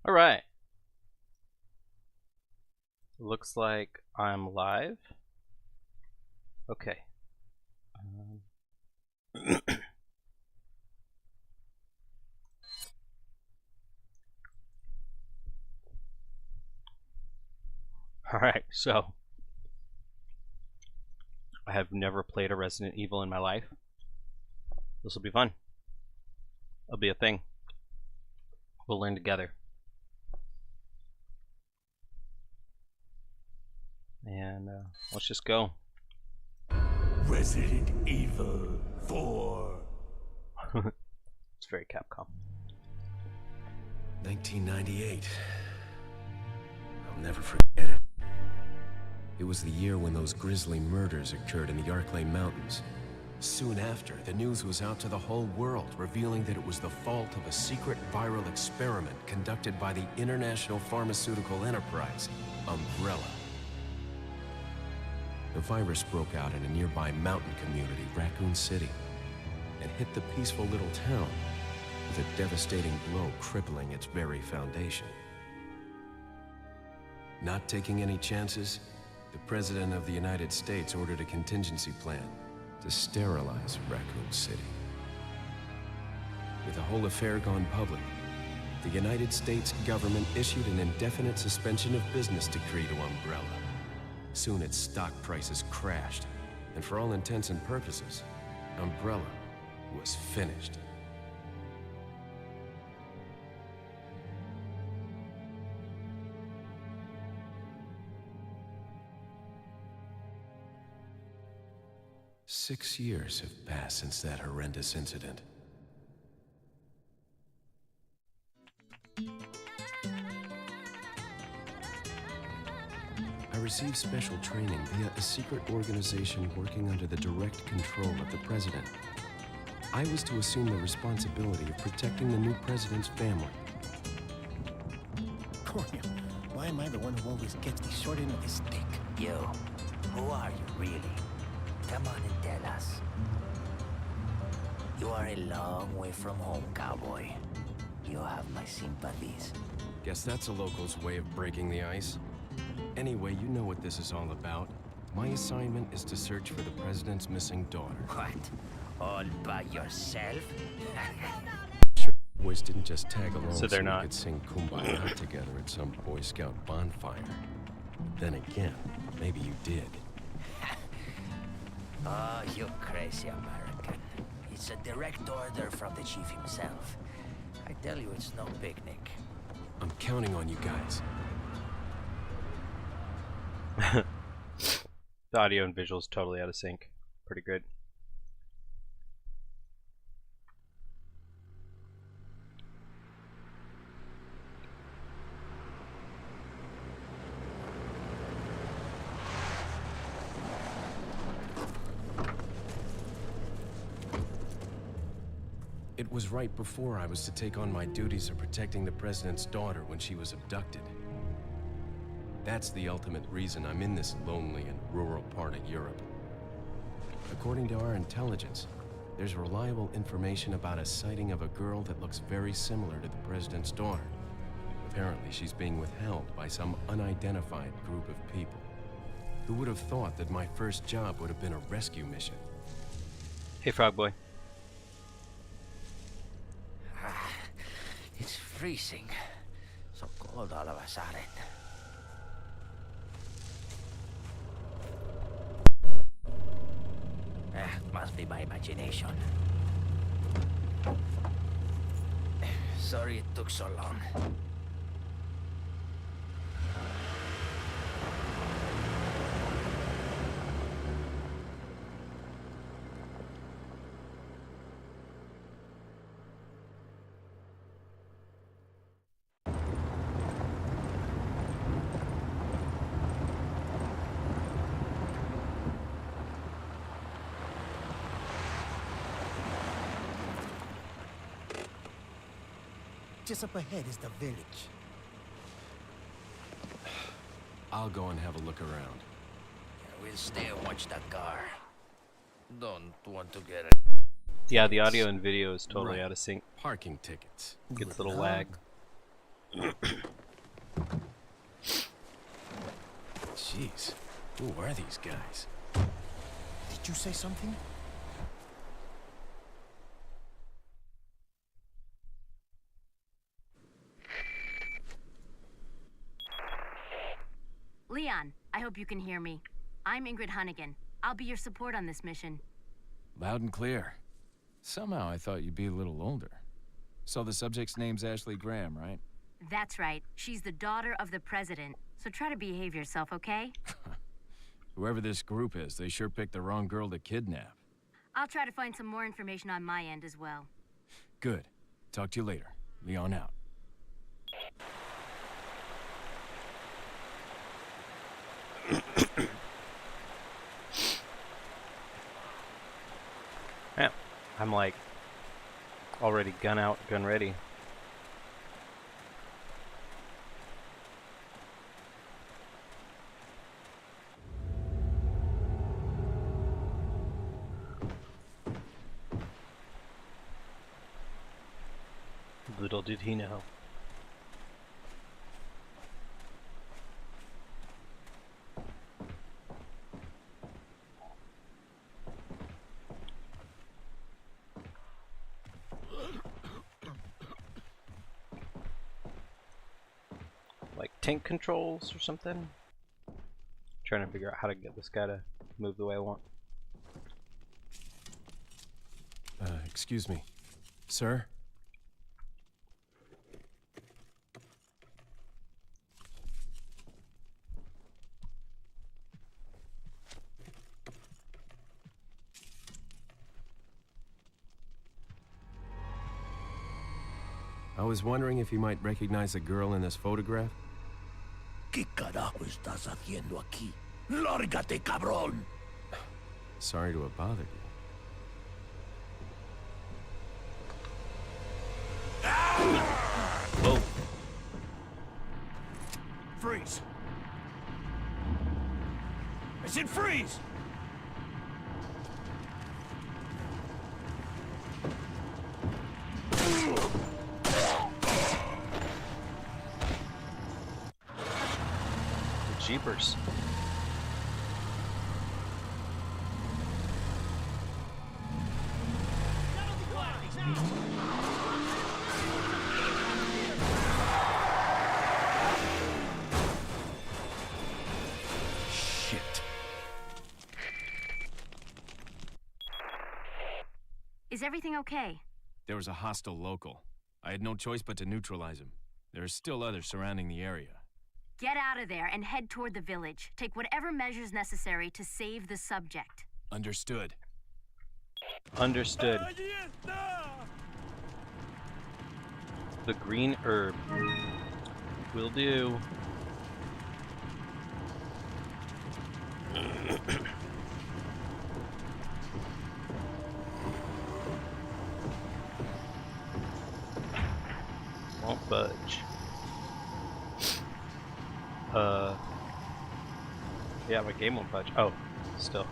Alright. Looks like I'm live. Okay. Alright, so I have never played a Resident Evil in my life. This will be fun. It'll be a thing. We'll learn together. And let's just go. Resident Evil 4. It's very Capcom. 1998. I'll never forget it. It was the year when those grisly murders occurred in the Arklay Mountains. Soon after, the news was out to the whole world, revealing that it was the fault of a secret viral experiment conducted by the international pharmaceutical enterprise, Umbrella. The virus broke out in a nearby mountain community, Raccoon City, and hit the peaceful little town with a devastating blow crippling its very foundation. Not taking any chances, the President of the United States ordered a contingency plan to sterilize Raccoon City. With the whole affair gone public, the United States government issued an indefinite suspension of business decree to Umbrella. Soon its stock prices crashed, and for all intents and purposes, Umbrella was finished. Six years have passed since that horrendous incident. I received special training via a secret organization working under the direct control of the president. I was to assume the responsibility of protecting the new president's family. Cornel, why am I the one who always gets the short end of the stick? You, who are you really? Come on and tell us. You are a long way from home, cowboy. You have my sympathies. Guess that's a local's way of breaking the ice. Anyway, you know what this is all about. My assignment is to search for the president's missing daughter. What? All by yourself? Sure, boys didn't just tag along So they're we not. could sing Kumbaya together at some Boy Scout bonfire. Then again, maybe you did. Oh, you crazy American. It's a direct order from the chief himself. I tell you, it's no picnic. I'm counting on you guys. The audio and visuals totally out of sync. Pretty good. It was right before I was to take on my duties of protecting the president's daughter when she was abducted. That's the ultimate reason I'm in this lonely and rural part of Europe. According to our intelligence, there's reliable information about a sighting of a girl that looks very similar to the president's daughter. Apparently, she's being withheld by some unidentified group of people. Who would have thought that my first job would have been a rescue mission? Hey, Frog Boy. It's freezing. So cold all of a sudden. Must be my imagination. Sorry it took so long. Just up ahead is the village. I'll go and have a look around. We'll stay and watch that car. Don't want to get it. Yeah, the audio and video is totally Right. out of sync. Parking tickets. Gets a little lag. Jeez, who are these guys? Did you say something? Leon, I hope you can hear me. I'm Ingrid Hunnigan. I'll be your support on this mission. Loud and clear. Somehow I thought you'd be a little older. So the subject's name's Ashley Graham, right? That's right. She's the daughter of the president. So try to behave yourself, okay? Whoever this group is, they sure picked the wrong girl to kidnap. I'll try to find some more information on my end as well. Good. Talk to you later. Leon out. Yeah, I'm like already gun out, gun ready. Little did he know. Like tank controls or something? Trying to figure out how to get this guy to move the way I want. Excuse me. Sir? I was wondering if you might recognize a girl in this photograph? ¿Qué carajo estás haciendo aquí? ¡Lárgate, cabrón! Sorry to have bothered you. Whoa. Freeze! I said freeze! Jeepers. Shit. Is everything okay? There was a hostile local. I had no choice but to neutralize him. There are still others surrounding the area. Get out of there and head toward the village. Take whatever measures necessary to save the subject. Understood. Understood. The green herb. Will do. Won't budge. Yeah, my game won't budge. Oh, still.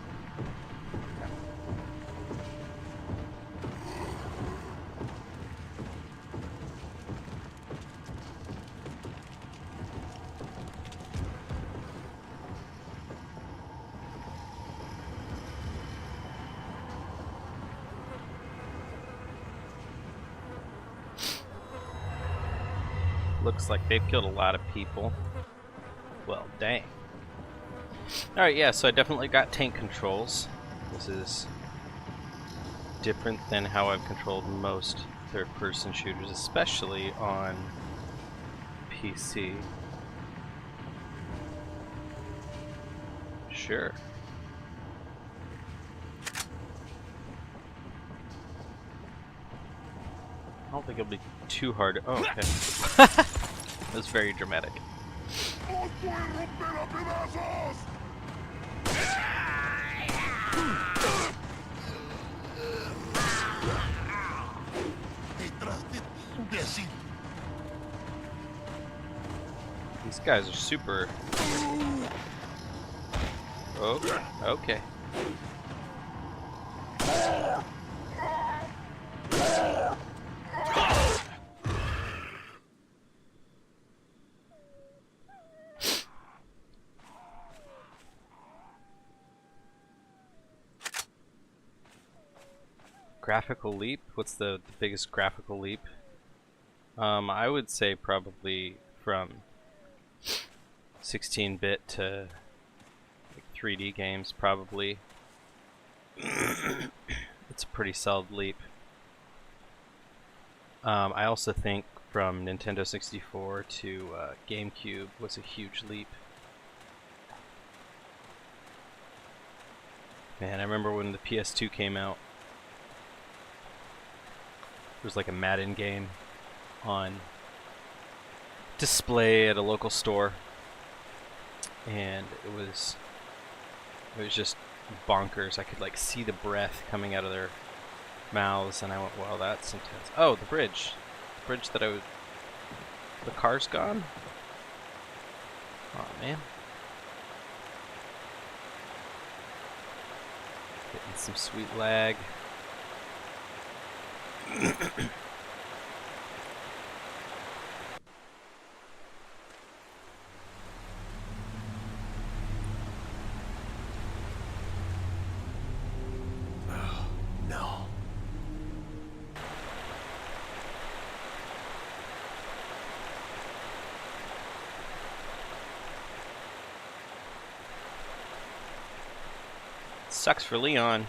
Looks like they've killed a lot of people. Well, dang. Alright, yeah, so I definitely got tank controls. This is different than how I've controlled most third-person shooters, especially on PC. Sure. I don't think it'll be too hard. Oh, okay. That's very dramatic. These guys are super. Oh, okay. Graphical leap? What's the biggest graphical leap? I would say probably from 16-bit to like 3D games, probably. It's a pretty solid leap. I also think from Nintendo 64 to GameCube was a huge leap. Man, I remember when the PS2 came out. There was like a Madden game on display at a local store, and it was just bonkers. I could like see the breath coming out of their mouths, and I went, "Wow, that's intense." Oh, the bridge that I was. The car's gone. Oh man. Getting some sweet lag. No. Sucks for Leon.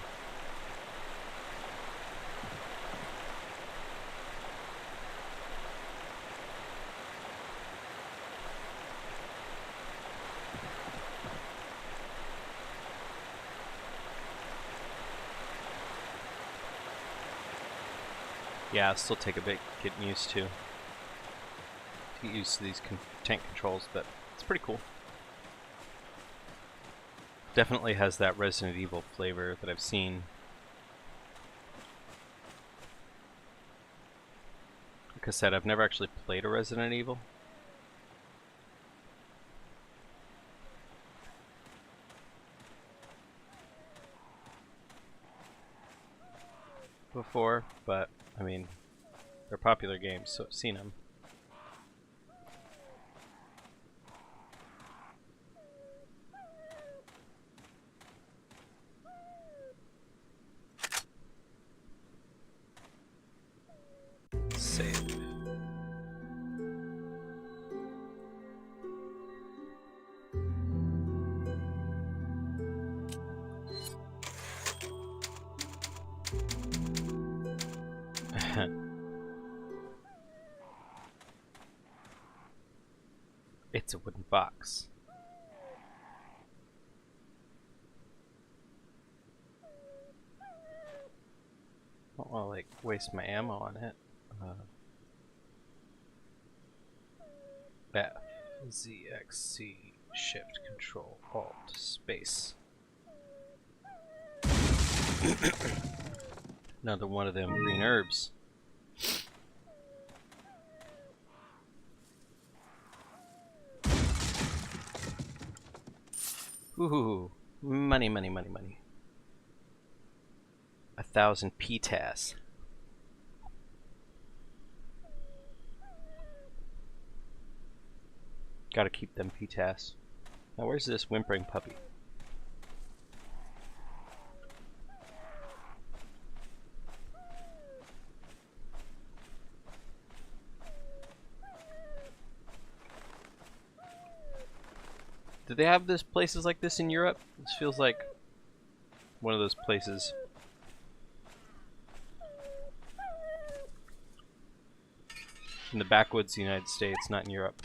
Yeah, it'll still take a bit getting used to get used to these tank controls, but it's pretty cool. Definitely has that Resident Evil flavor that I've seen. Like I said, I've never actually played a Resident Evil. Before, but I mean, they're popular games, so I've seen them. Save. It's a wooden box. I don't want to like waste my ammo on it. F, Z, X, C, Shift, Control, Alt, Space. Another one of them green herbs. Ooh, money, money, money, money. 1,000 PTAS. Gotta keep them PTAS. Now where's this whimpering puppy? Do they have this places like this in Europe? This feels like one of those places. In the backwoods of the United States, not in Europe.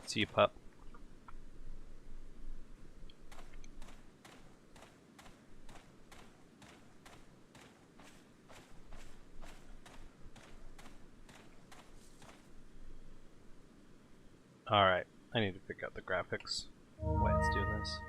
See you, pup. Alright, I need to figure out the graphics. Why it's doing this.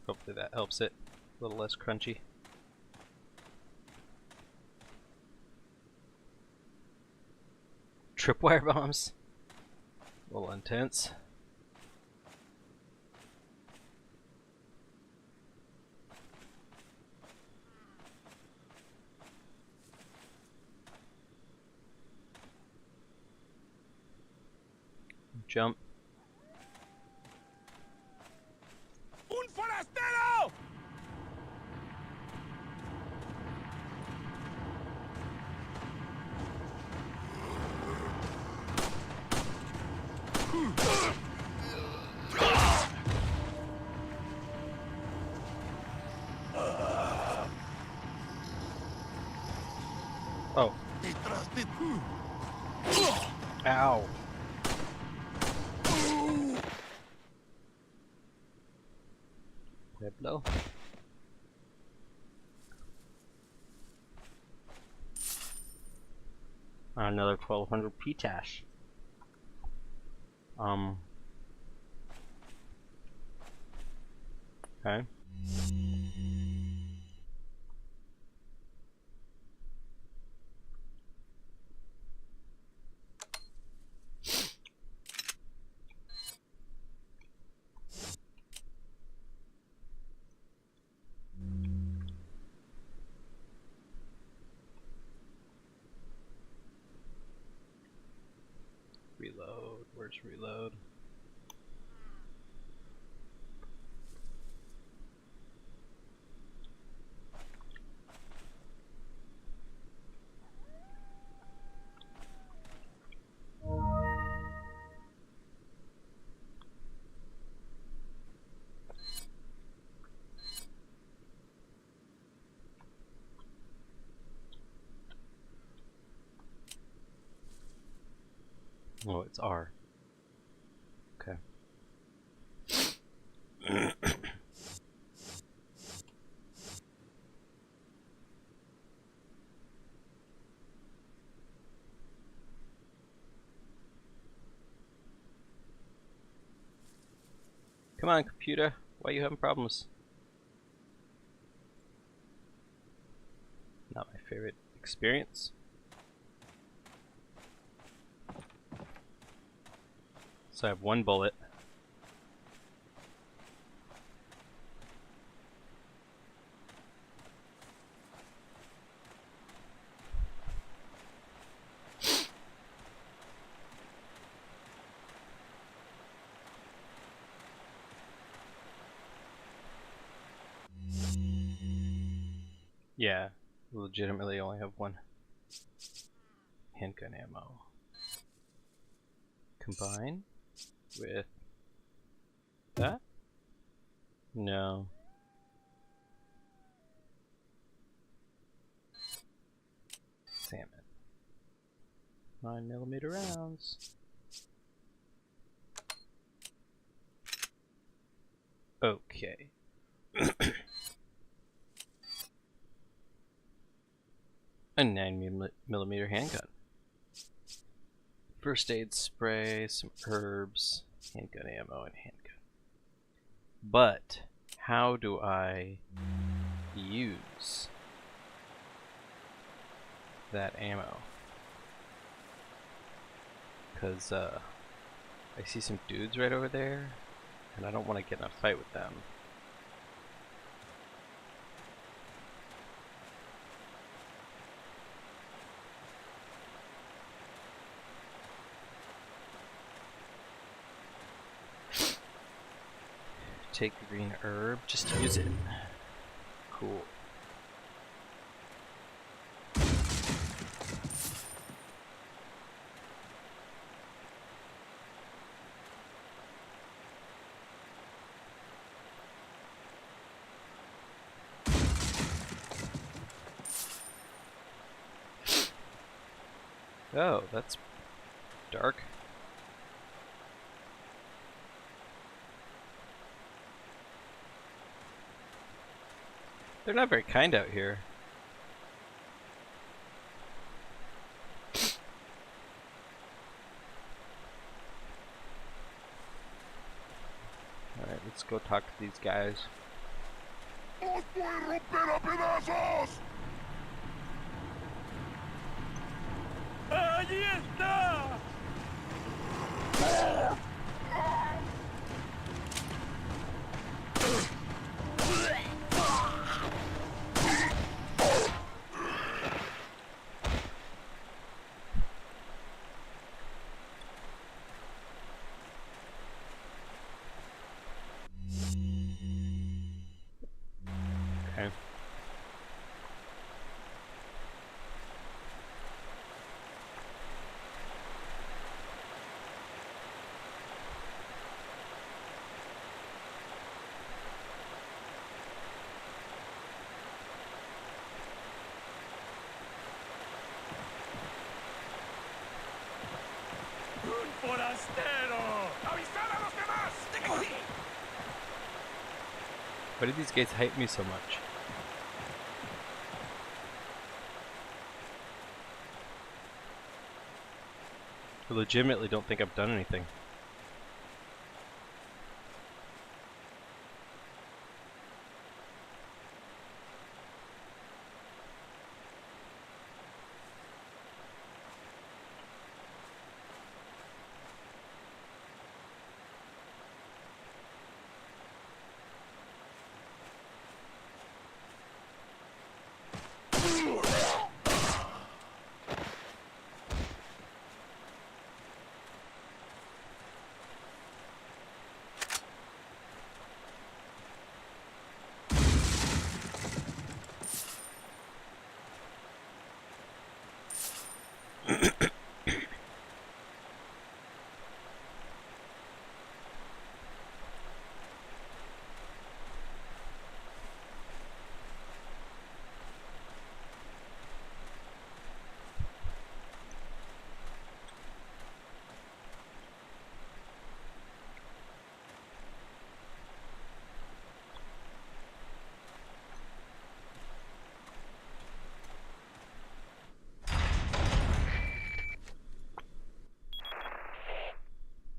Hopefully that helps it. A little less crunchy. Tripwire bombs. A little intense. Jump. Un forastero! Oh. Ow. Pueblo. Another 1200 Ptash. Okay. Reload. Where's reload? Oh, it's R. Okay. Come on, computer. Why are you having problems? Not my favorite experience. So I have one bullet. Yeah, legitimately only have one handgun ammo. Combine with that? No. Salmon. 9mm rounds. Okay. A 9mm handgun. First aid spray, some herbs, handgun ammo, and handgun. But how do I use that ammo? Because I see some dudes right over there, and I don't want to get in a fight with them. Take the green herb, just use it. Cool. Oh, that's dark. They're not very kind out here. Alright, let's go talk to these guys. ¡Os voy a romper a pedazos! ¡Allí está! Okay. ¡Un forastero! ¡Avisad a los demás! Why do these guys hate me so much? I legitimately don't think I've done anything.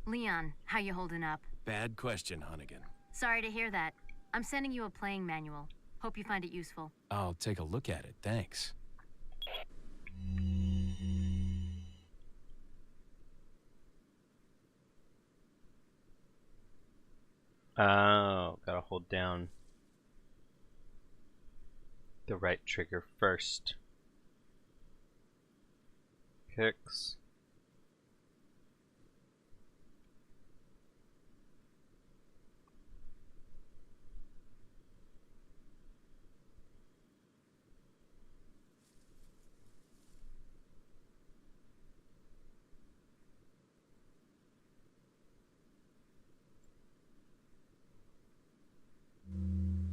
Leon, how you holding up? Bad question, Hunnigan. Sorry to hear that. I'm sending you a playing manual. Hope you find it useful. I'll take a look at it, thanks. Oh, gotta hold down the right trigger first. Kicks.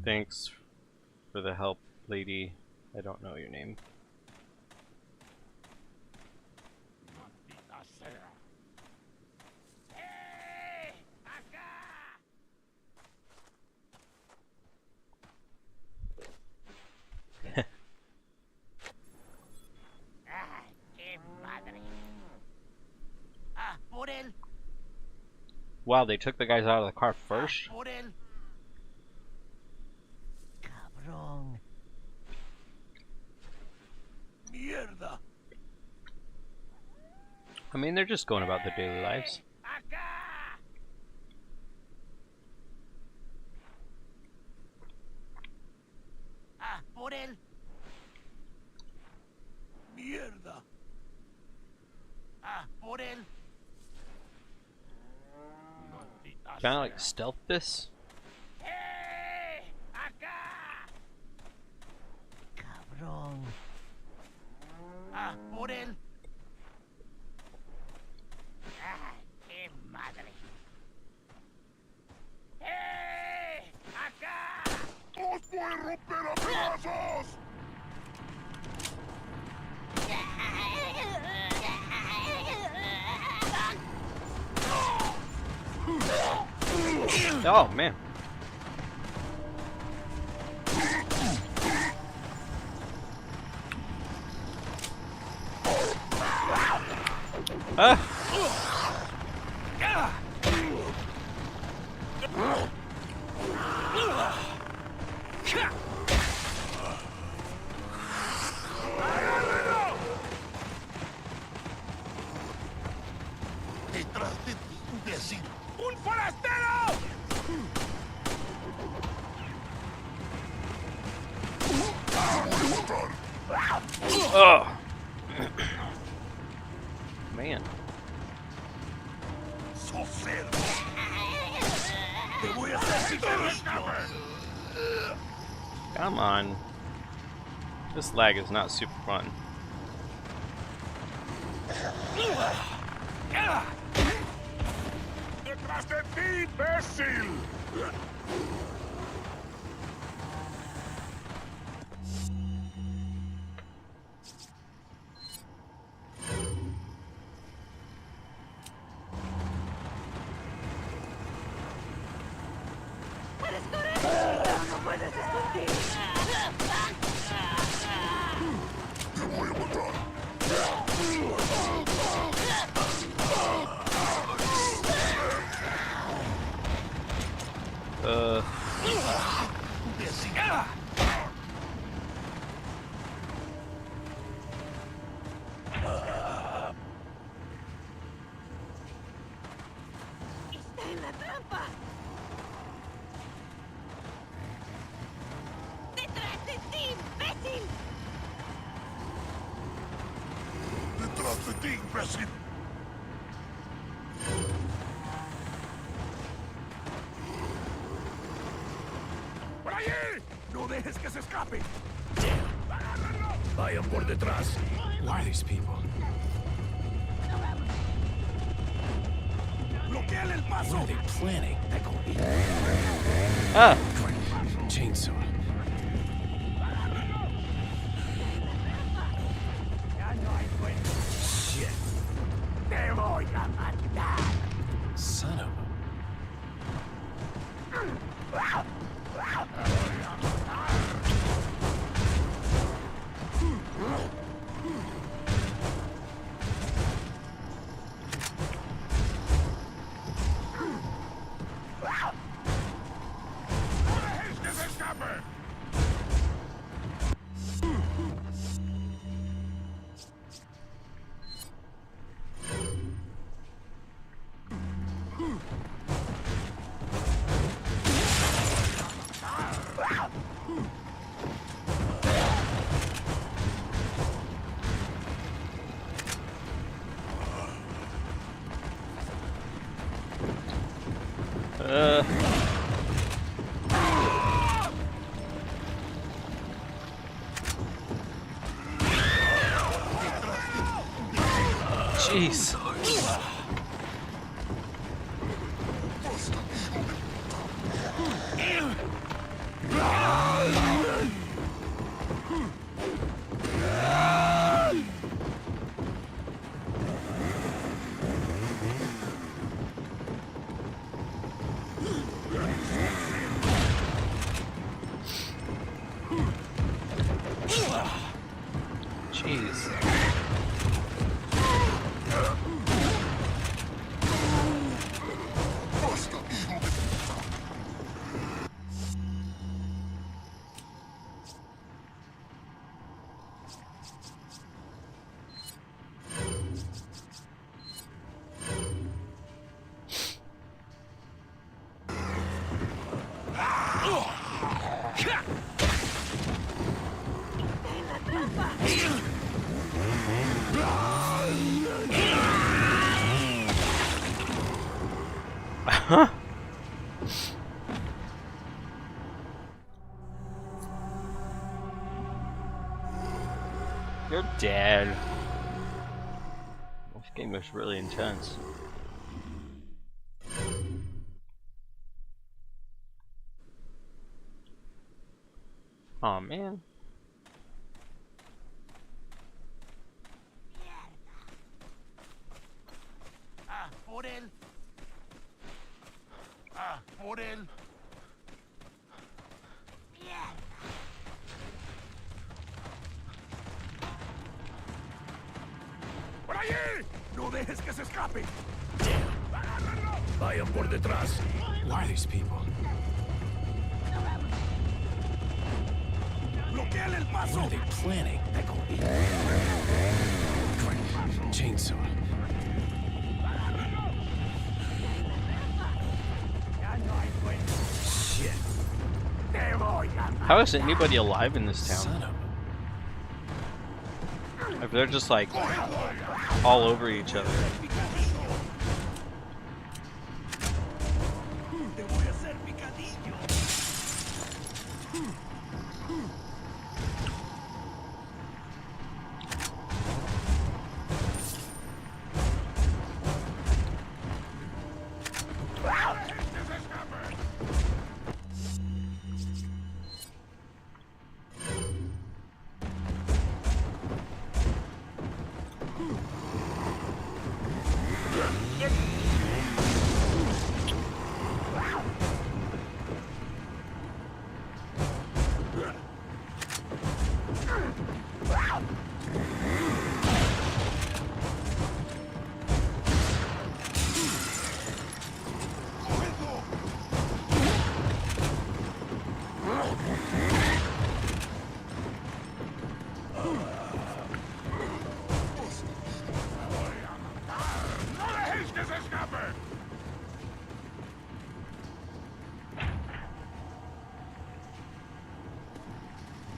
Thanks for the help, lady. I don't know your name. Wow, they took the guys out of the car first? Cabrón. ¡Mierda! I mean, they're just going about their daily lives. Por él. ¡Mierda! Por él. Can I like stealth this? Cabrón. Por él. ¡Qué madre! ¡Acá! ¡Os voy a romper a pedazos! Oh man. Ah. ¡Agárrenlo! Detrás de ti, imbécil. ¡Un forastero! Oh. Man. ¡Sos cerdo! ¡Te voy a hacer Come on. This lag is not super fun. ¡Detrás de ti, imbécil! Detrás de ti, imbécil. ¡Por allí! ¡No dejes que se escape! Vayan por detrás. Who are these people? ¡Bloqueen el What paso! are they planning? Ah! Chainsaw. Shit. ¡Te voy a matar! Son of a... ¡No dejes que se escape! Jeez. Jeez. Huh? You're dead. This game was really intense. Aw, man. Ah, por él. Ah, por él. ¡Por allí! ¡No dejes que se escape! Vayan por detrás. Who are these people? What are they planning? Chainsaw. Shit. How is anybody alive in this town? Son of If they're just like all over each other.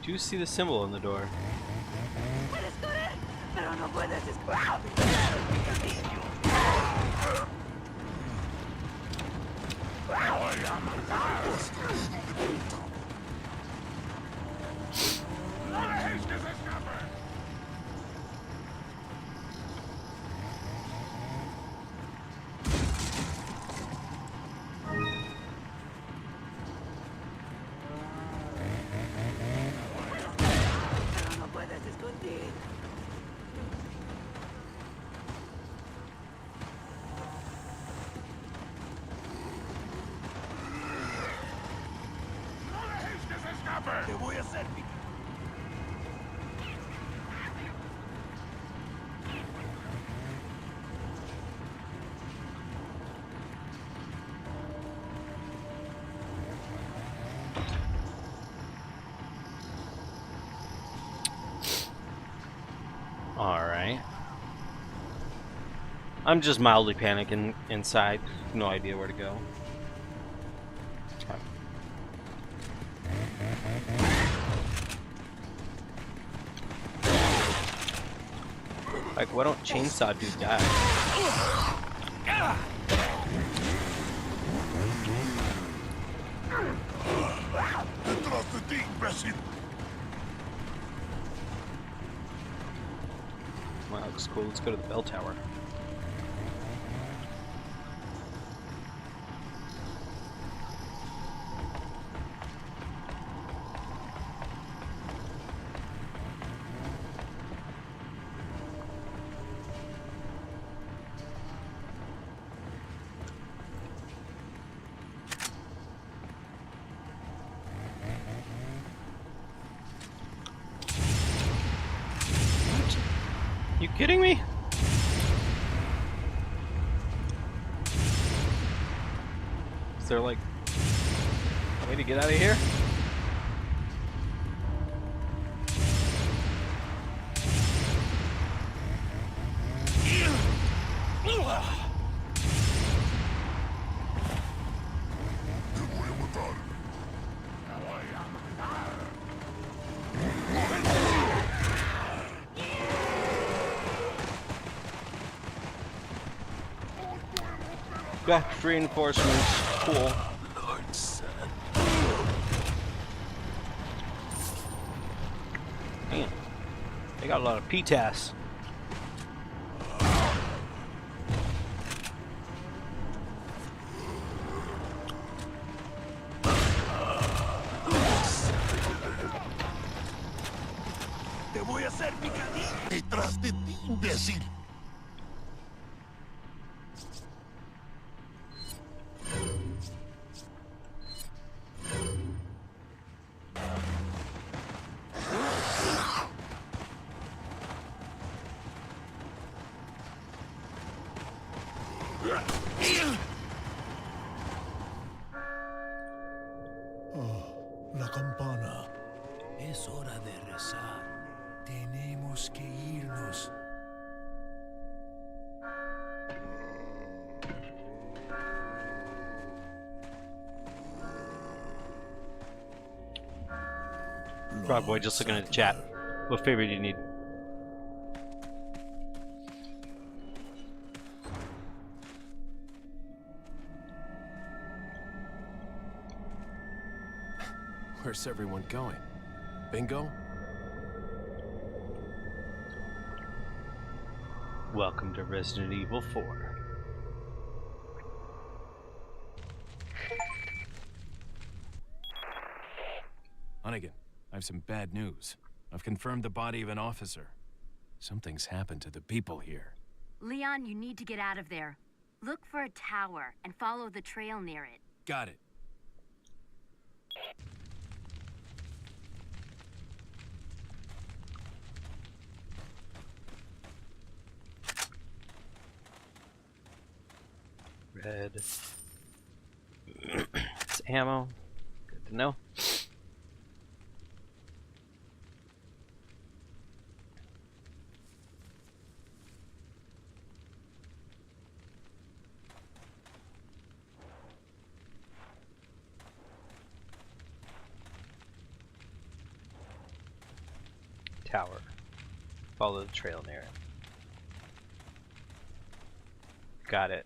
Do you see the symbol on the door? Alright. I'm just mildly panicking inside. No idea where to go. Okay. Like, why don't Chainsaw Dude die? Wow, that looks cool. Let's go to the bell tower. You kidding me? Is there like a way to get out of here? Back reinforcements. Cool. Man, they got a lot of PTAS. Te voy a hacer picadillo. Detrás de ti, imbécil. Oh, la campana. Es hora de rezar. Tenemos que irnos. Rob Boy just looking at the chat. What favor do you need? Where's everyone going? Bingo? Welcome to Resident Evil 4. Hunnigan, I have some bad news. I've confirmed the body of an officer. Something's happened to the people here. Leon, you need to get out of there. Look for a tower and follow the trail near it. Got it. Red. It's ammo. Good to know. Tower. Follow the trail near it. Got it.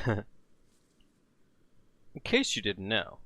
In case you didn't know.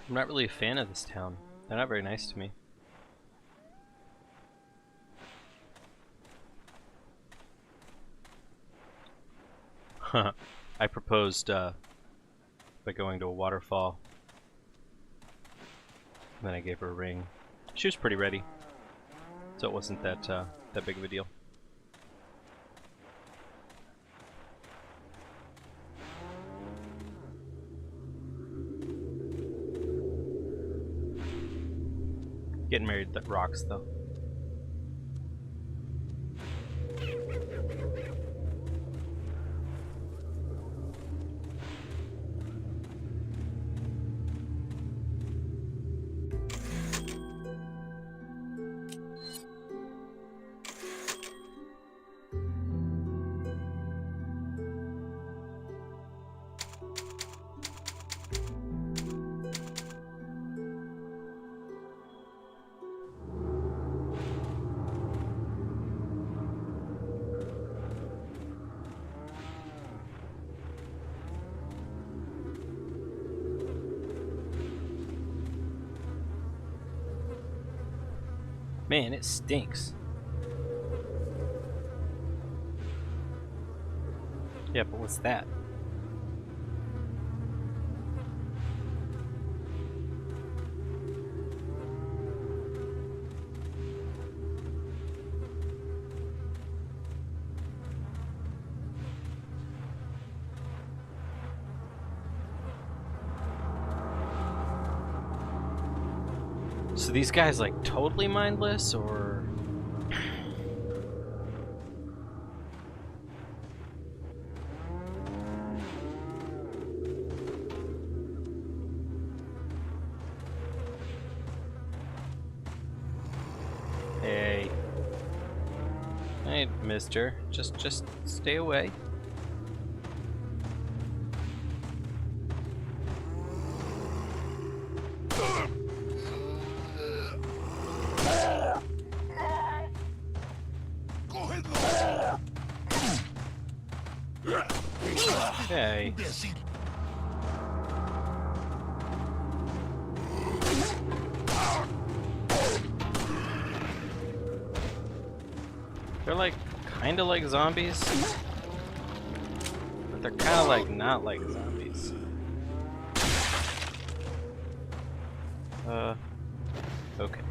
I'm not really a fan of this town. They're not very nice to me. I proposed by going to a waterfall. Then I gave her a ring. She was pretty ready, so it wasn't that that big of a deal. Getting married that rocks though. Man, it stinks. Yeah, but what's that? So these guys like totally mindless, or hey, mister, just stay away. Okay. Imbécil. They're like kind of like zombies, but they're kind of like not like zombies. Okay.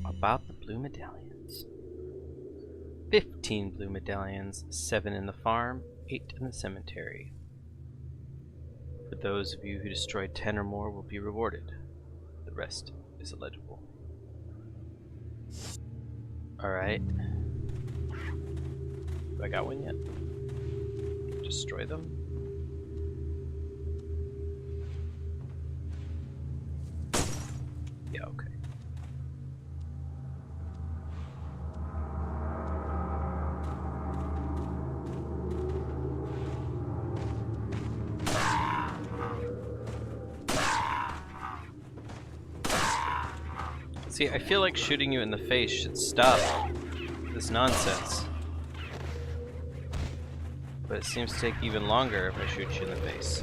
About the blue medallions. 15 blue medallions, 7 in the farm, 8 in the cemetery. For those of you who destroy 10 or more will be rewarded. The rest is illegible. Alright. Have I got one yet? Destroy them? Yeah, okay. See, I feel like shooting you in the face should stop this nonsense. But it seems to take even longer if I shoot you in the face.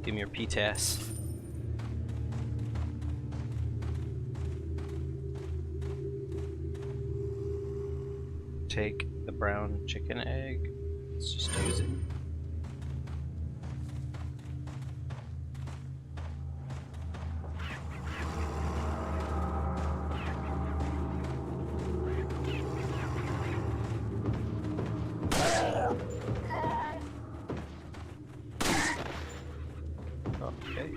Give me your PTAS. Take the brown chicken egg. Let's just use it. Okay.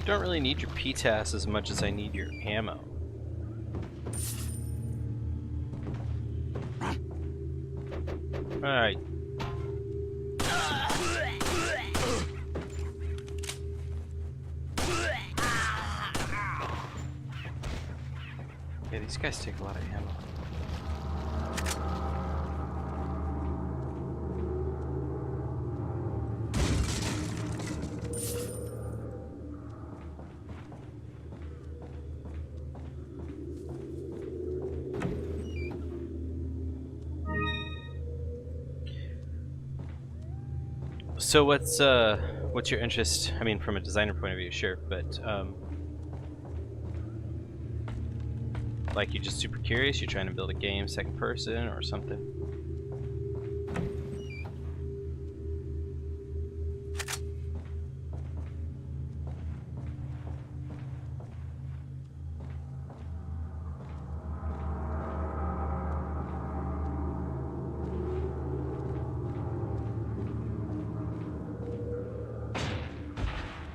Don't really need your PTAS as much as I need your ammo. Alright. Yeah, these guys take a lot of ammo. So what's your interest? I mean, from a designer point of view, sure, but like, you're just super curious, you're trying to build a game second person or something?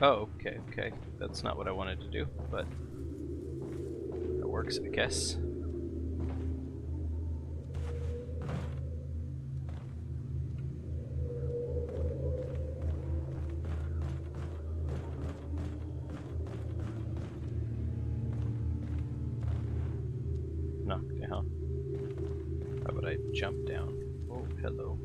Oh, okay. That's not what I wanted to do, but that works, I guess. Knock down. How about I jump down? Oh, hello.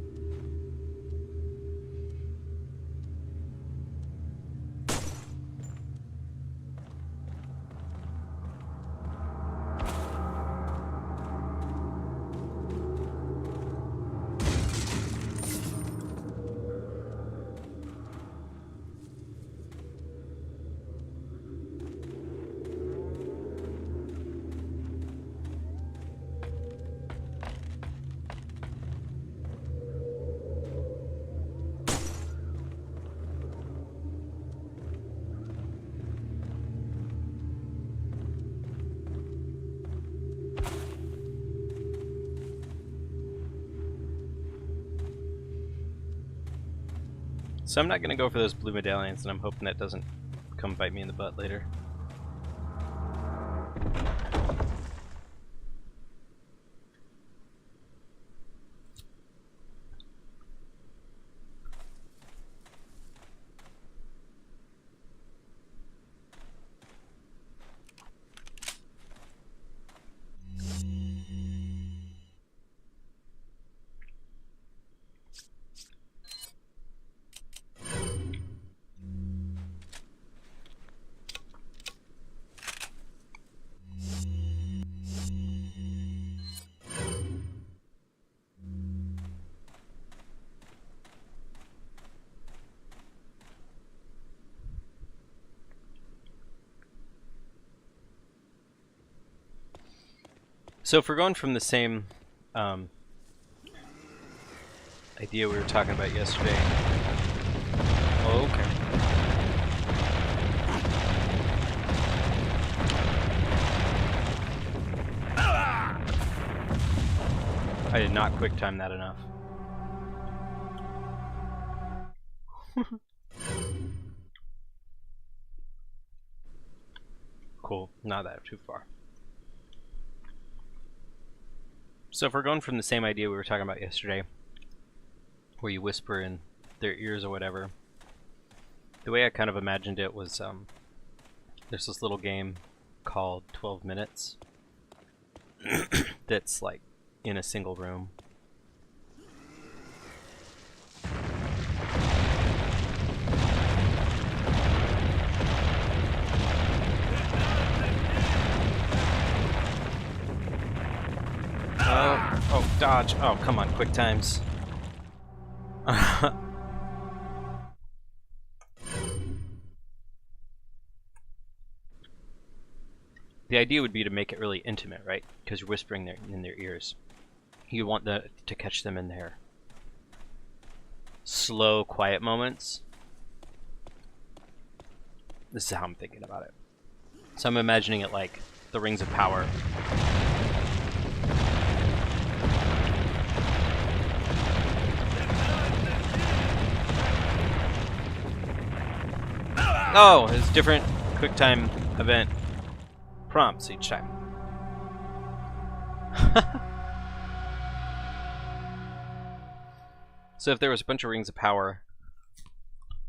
So I'm not gonna go for those blue medallions, and I'm hoping that doesn't come bite me in the butt later. So if we're going from the same idea we were talking about yesterday. Okay. I did not quick time that enough. Cool, not that too far. So if we're going from the same idea we were talking about yesterday, where you whisper in their ears or whatever, the way I kind of imagined it was there's this little game called 12 Minutes that's like in a single room. Oh, dodge. Oh, come on, quick times. The idea would be to make it really intimate, right? Because you're whispering in their ears. You want to catch them in their slow, quiet moments. This is how I'm thinking about it. So I'm imagining it like the Rings of Power. Oh, it's different QuickTime event prompts each time. So if there was a bunch of Rings of Power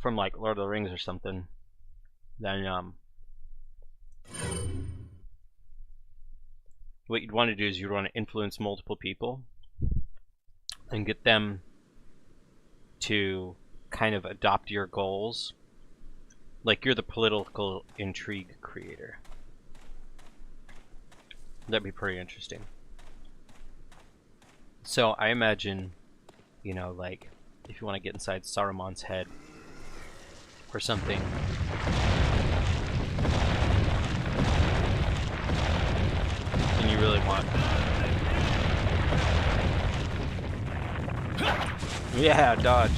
from like Lord of the Rings or something, then what you'd want to do is you'd want to influence multiple people and get them to kind of adopt your goals. Like you're the political intrigue creator. That'd be pretty interesting. So I imagine, you know, like if you want to get inside Saruman's head or something, and you really want, yeah, dodge.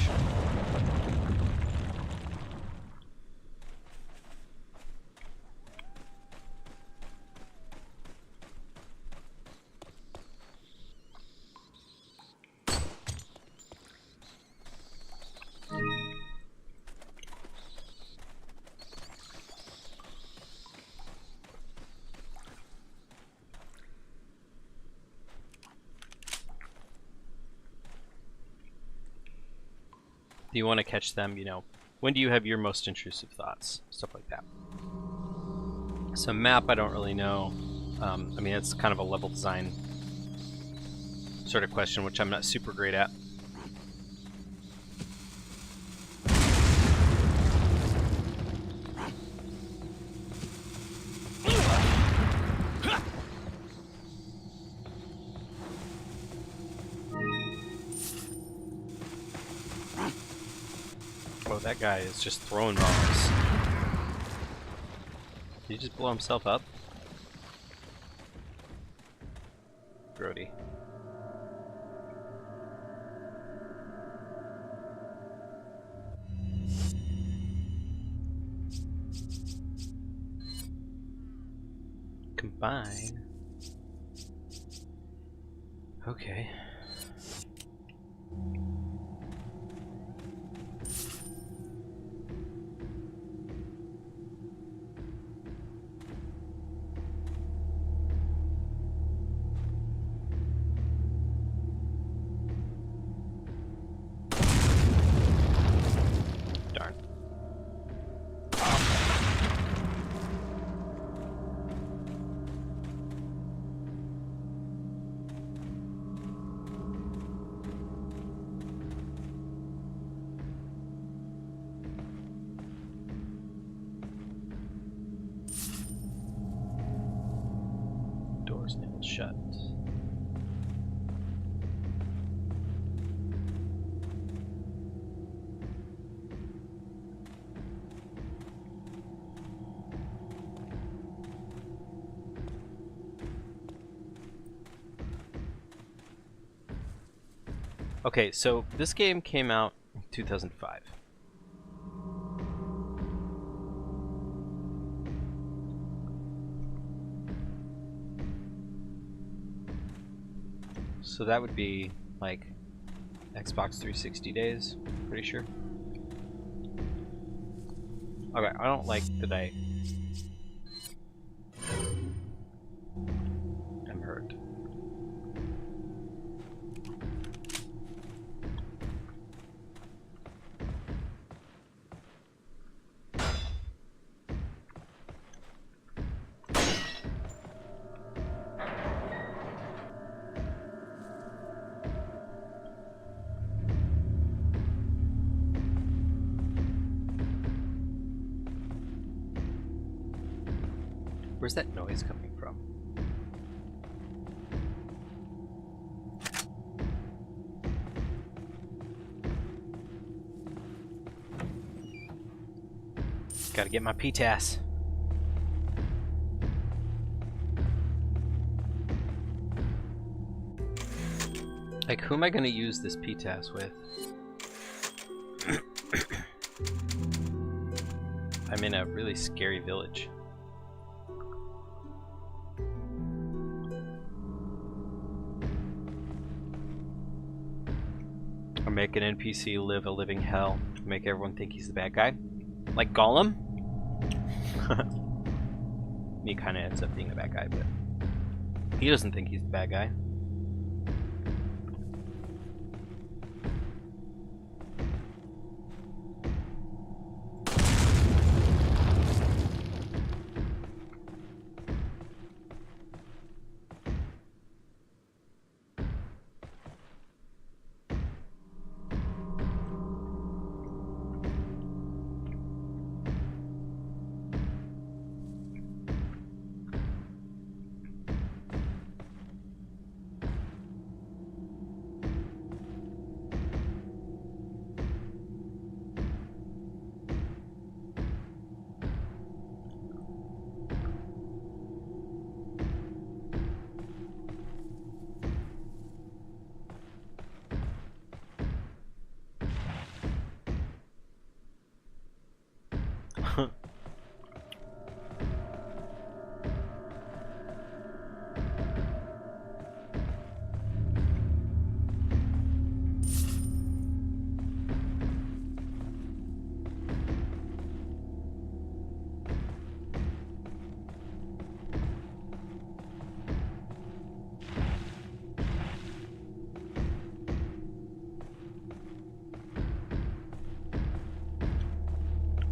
Do you want to catch them, you know, when do you have your most intrusive thoughts? Stuff like that. So map, I don't really know. I mean, it's kind of a level design sort of question, which I'm not super great at. Oh, that guy is just throwing bombs. Did he just blow himself up? Grody. Combine. Okay. shut. Okay, so this game came out in 2005. So that would be like Xbox 360 days, pretty sure. Okay, I don't like that I'm hurt. Where's that noise coming from? Gotta get my PTAS. Like, who am I gonna use this PTAS with? I'm in a really scary village. Or make an NPC live a living hell. Make everyone think he's the bad guy. Like Gollum? He kinda ends up being the bad guy, but he doesn't think he's the bad guy.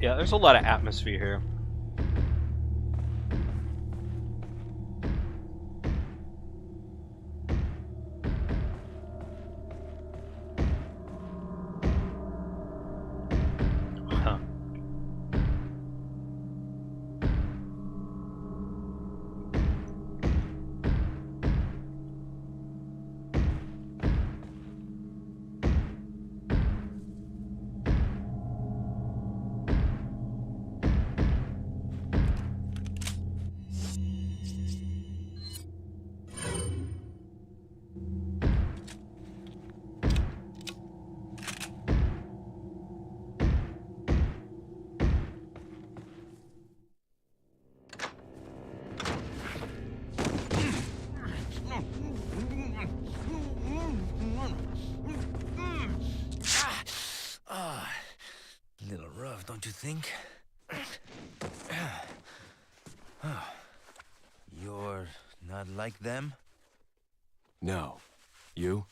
Yeah, there's a lot of atmosphere here. Huh. Little rough, don't you think? You're not like them? No. You?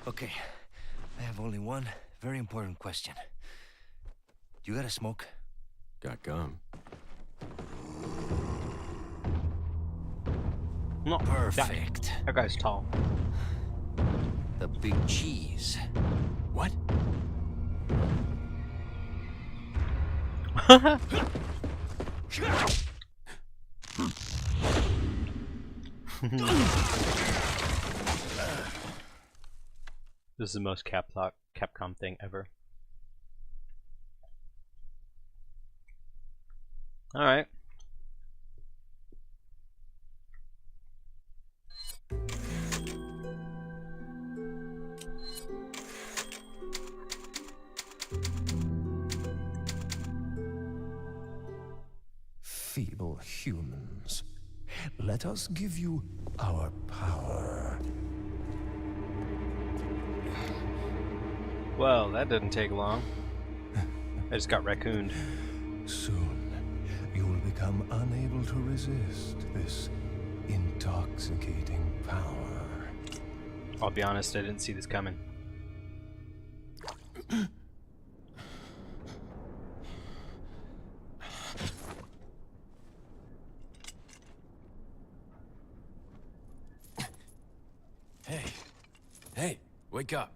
Okay, I have only one very important question. You got a smoke? Got gum. No, Perfect. that guy's tall. The big cheese. What? This is the most Capcom thing ever. Alright. Feeble humans, let us give you our power. Well, that didn't take long. I just got raccooned. Soon, you will become unable to resist this intoxicating power. I'll be honest, I didn't see this coming. Hey, wake up.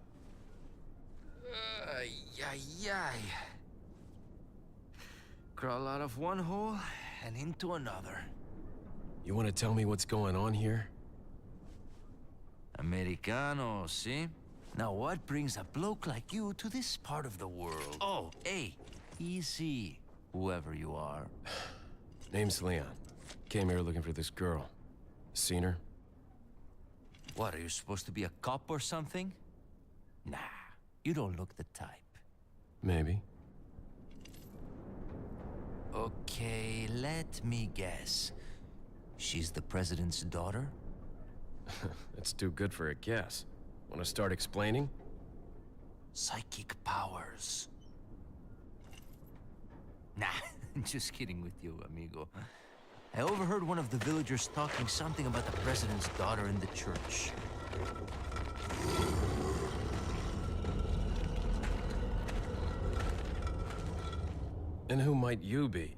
Crawl out of one hole and into another. You want to tell me what's going on here? Americano, see? Now what brings a bloke like you to this part of the world? Oh, hey, easy, whoever you are. Name's Leon. Came here looking for this girl. Seen her? What, are you supposed to be a cop or something? Nah, you don't look the type. Maybe. Okay, let me guess. She's the president's daughter? That's too good for a guess. Want to start explaining? Psychic powers. Nah, just kidding with you, amigo. I overheard one of the villagers talking something about the president's daughter in the church. And who might you be?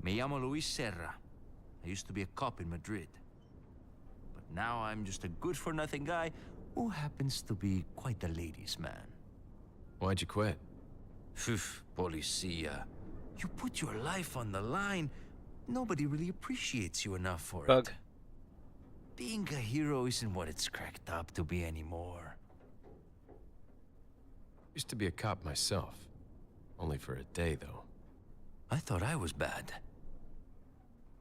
Me llamo Luis Serra. I used to be a cop in Madrid. But now I'm just a good-for-nothing guy who happens to be quite a ladies' man. Why'd you quit? Phew, policia. You put your life on the line. Nobody really appreciates you enough for Bug. it. Being a hero isn't what it's cracked up to be anymore. Used to be a cop myself. Only for a day, though. I thought I was bad.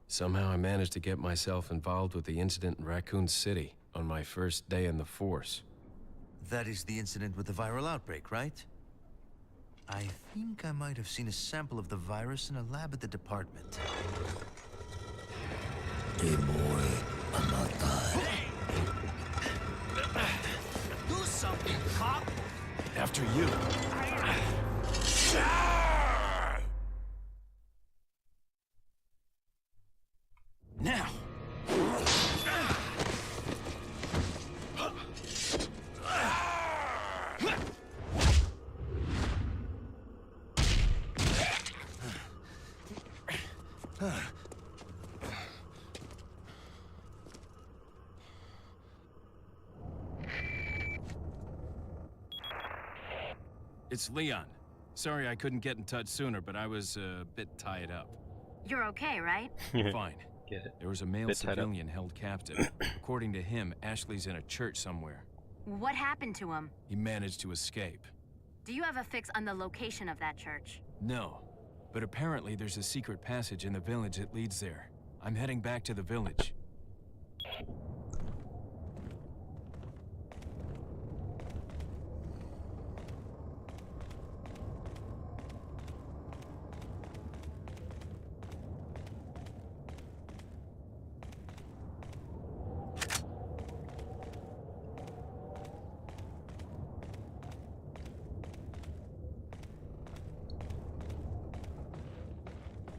Somehow I managed to get myself involved with the incident in Raccoon City on my first day in the force. That is the incident with the viral outbreak, right? I think I might have seen a sample of the virus in a lab at the department. Hey boy, I'm not done. Do something, cop! After you. Now! It's Leon. Sorry I couldn't get in touch sooner, but I was a bit tied up. You're okay, right? Fine. Get it. There was a male Bit tied up. civilian held captive. According to him, Ashley's in a church somewhere. What happened to him? He managed to escape. Do you have a fix on the location of that church? No, but apparently there's a secret passage in the village that leads there. I'm heading back to the village.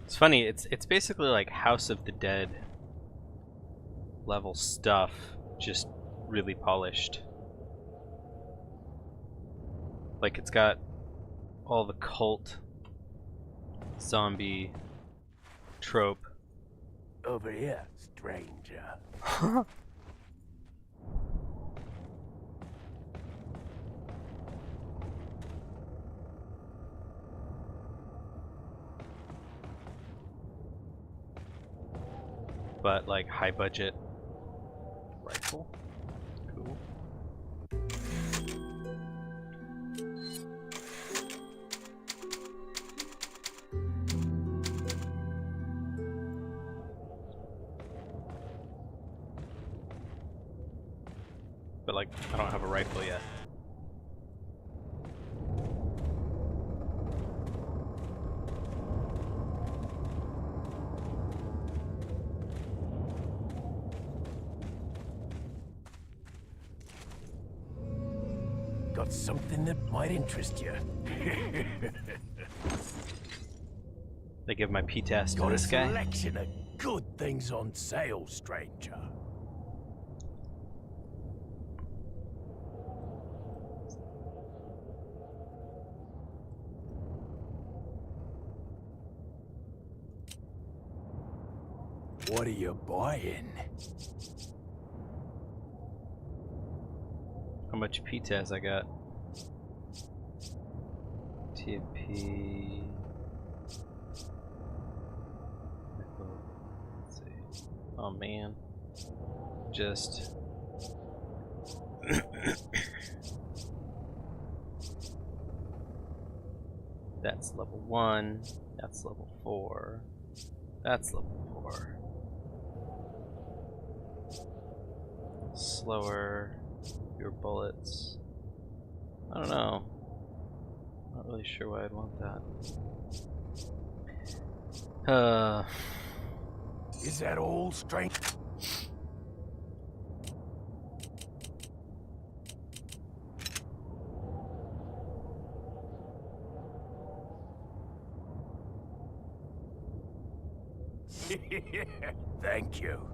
It's funny, it's basically like House of the Dead level stuff, just really polished. Like it's got all the cult zombie trope. Over here, stranger. But like high budget like, I don't have a rifle yet. Got something that might interest you. They give my P-test to Got a this guy. selection of good things on sale, stranger. What are you buying? How much P-test I got? TMP. Let's see. Oh man. Just. That's level 1. That's level 4. That's level 4. Slower. Fewer bullets. I don't know. Not really sure why I'd want that. Is that all, stranger? Thank you.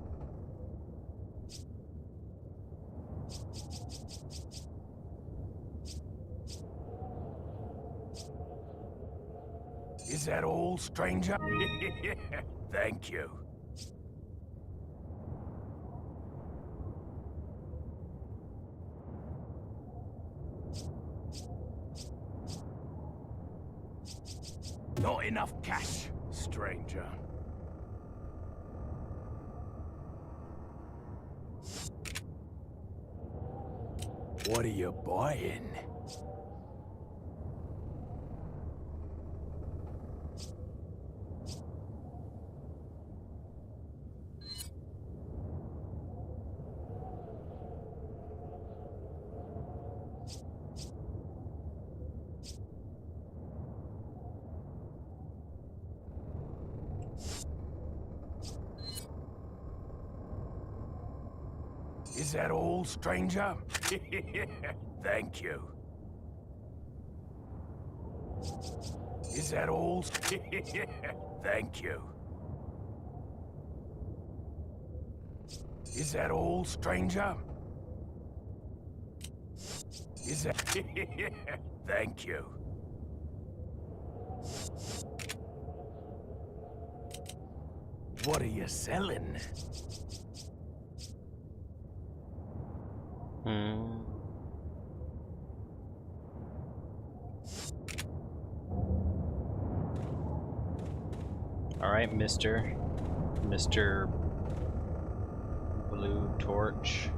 Is that all, stranger? Thank you. Not enough cash, stranger. What are you buying? Is that all, stranger? Thank you. Is that all? Thank you. Is that all, stranger? Is that... Thank you. What are you selling? Alright, Mr. Blue Torch.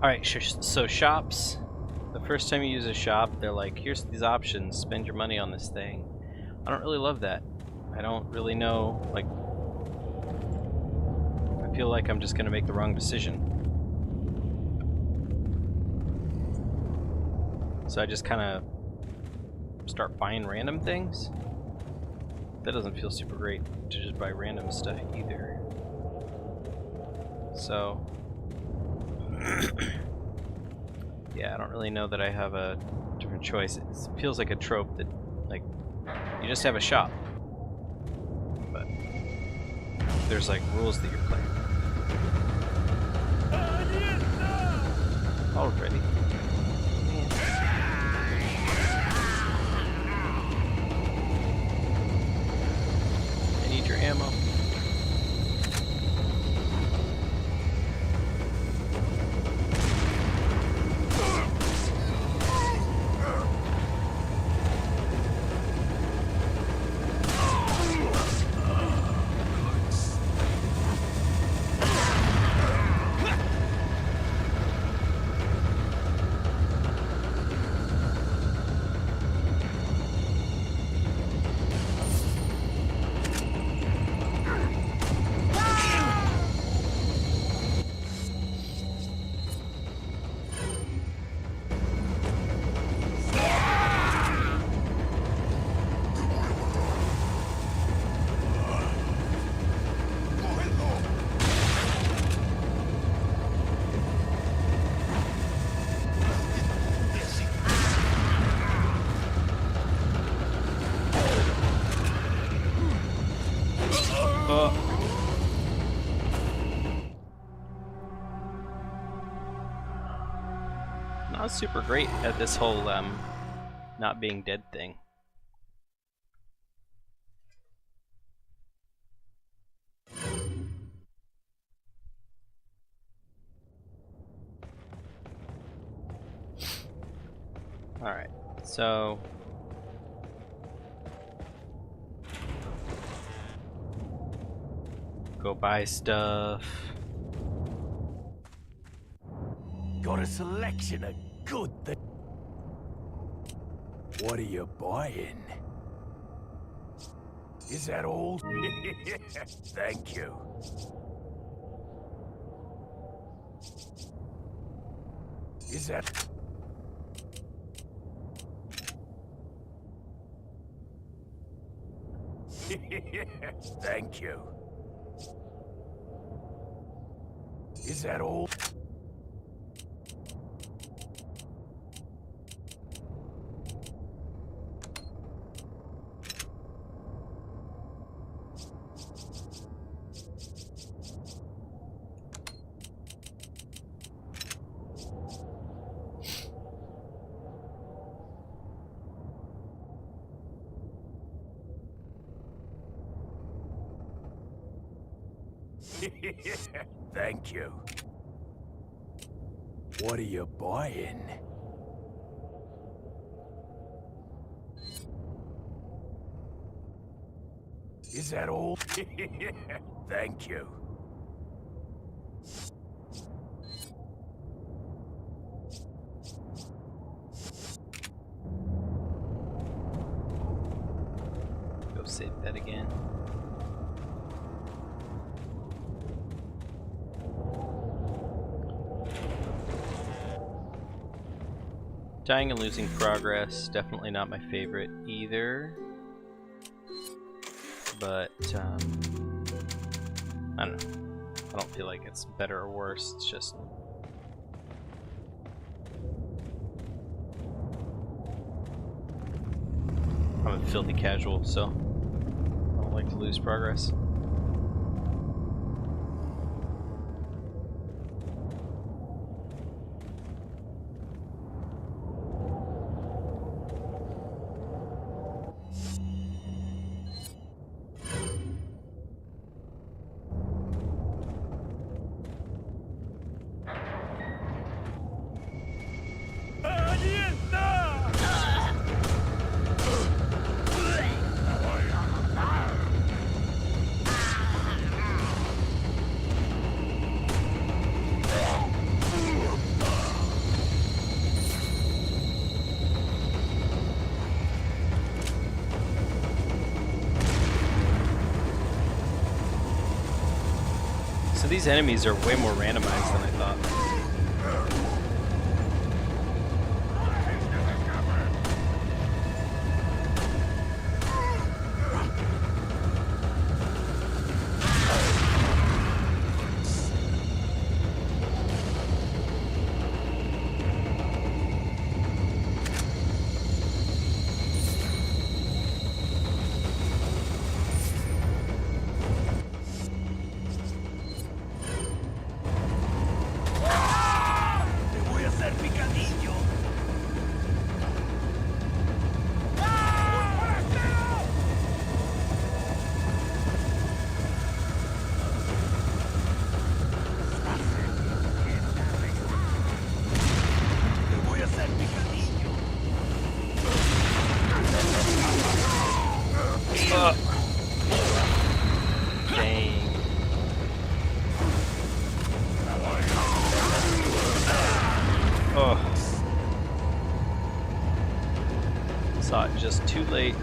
Alright, so shops, the first time you use a shop, they're like, here's these options, spend your money on this thing. I don't really love that. I don't really know, like, I feel like I'm just gonna make the wrong decision. So I just kind of start buying random things. That doesn't feel super great to just buy random stuff either. So yeah, I don't really know that I have a different choice. It feels like a trope that, like, you just have a shop, but there's like rules that you're playing. Already. I need your ammo. was super great at this whole not being dead thing. Alright, so go buy stuff. Got a selection of good things. What are you buying? Is that all? Thank you. Is that... Thank you. Is that all? Thank you. What are you buying? Is that all? Thank you. Go save that again. Dying and losing progress, definitely not my favorite either. But, I don't know. I don't feel like it's better or worse, it's just... I'm a filthy casual, so I don't like to lose progress. So these enemies are way more randomized than I thought. Dang. Oh. Saw it just too late.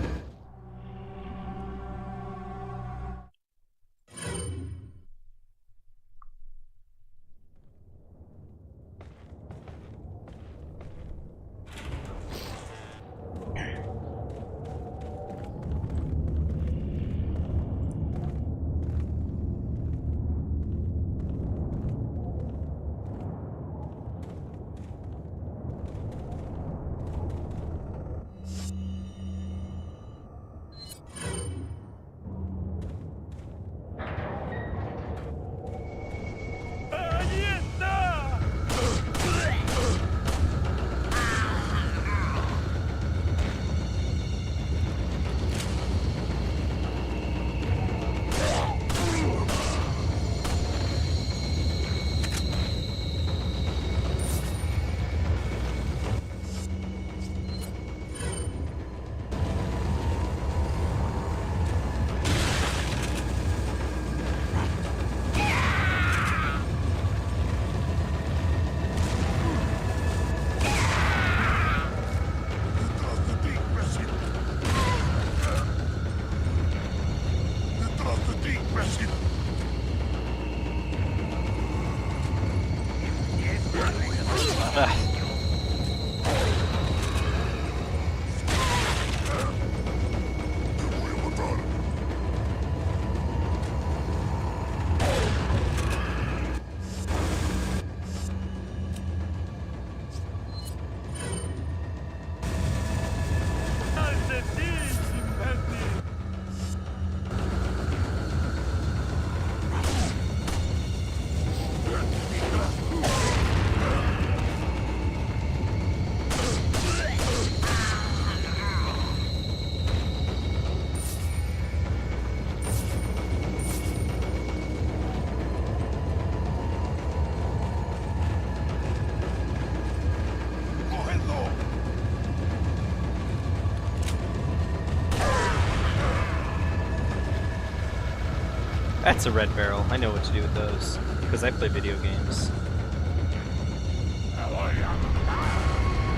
That's a red barrel. I know what to do with those because I play video games.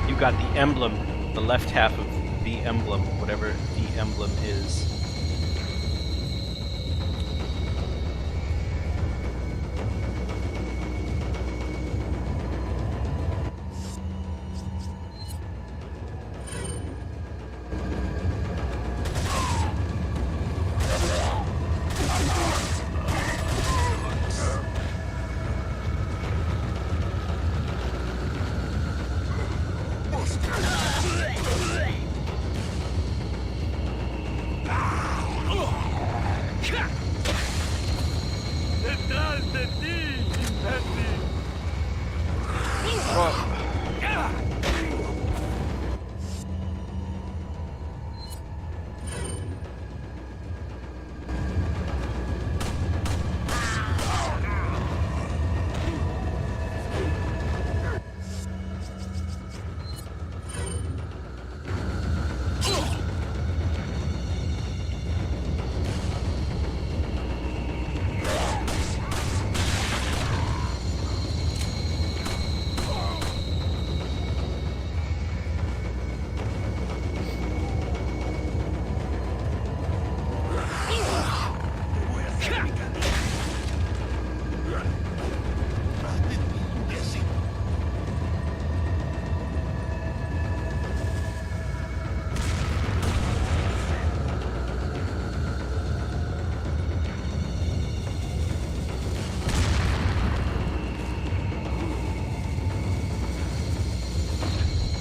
You got the emblem, the left half of the emblem, whatever the emblem is. Detrás de ti, imbécil.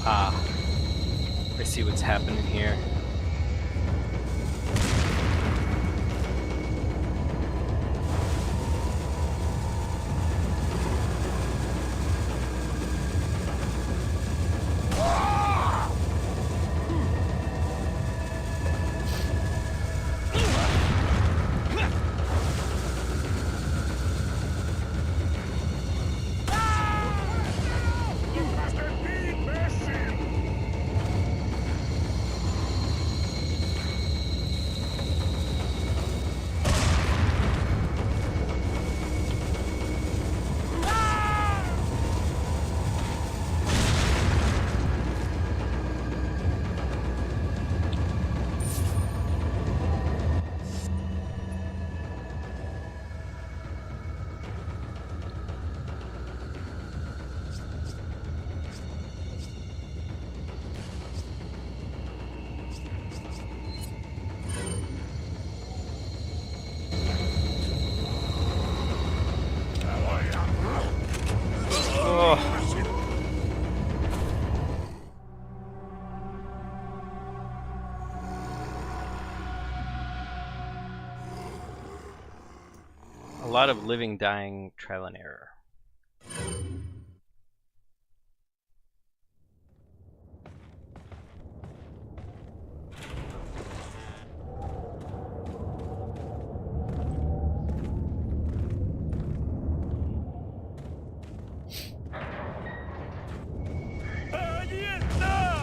Ah, I see what's happening here. Detrás de ti, imbécil. A lot of living, dying, trial and error. ¡Allí está!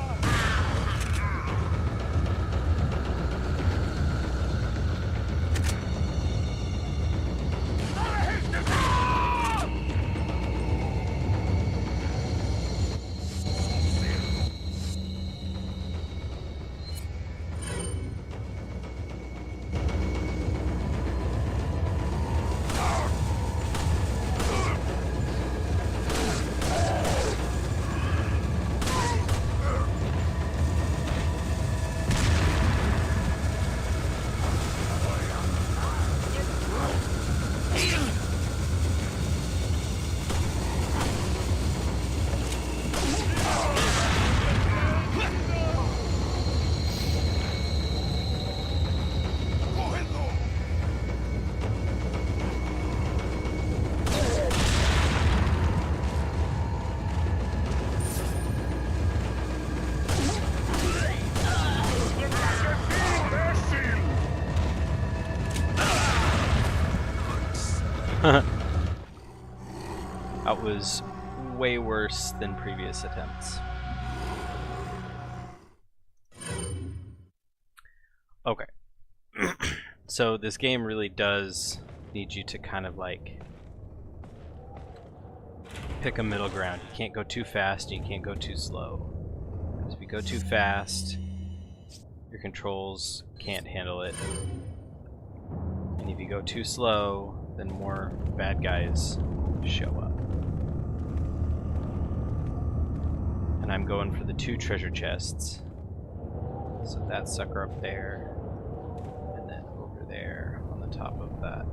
That was way worse than previous attempts. Okay. So this game really does need you to kind of like pick a middle ground. You can't go too fast and you can't go too slow. Because if you go too fast, your controls can't handle it. And if you go too slow, then more bad guys show up. And I'm going for the 2 treasure chests. So that sucker up there, and then over there on the top of that.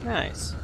Nice.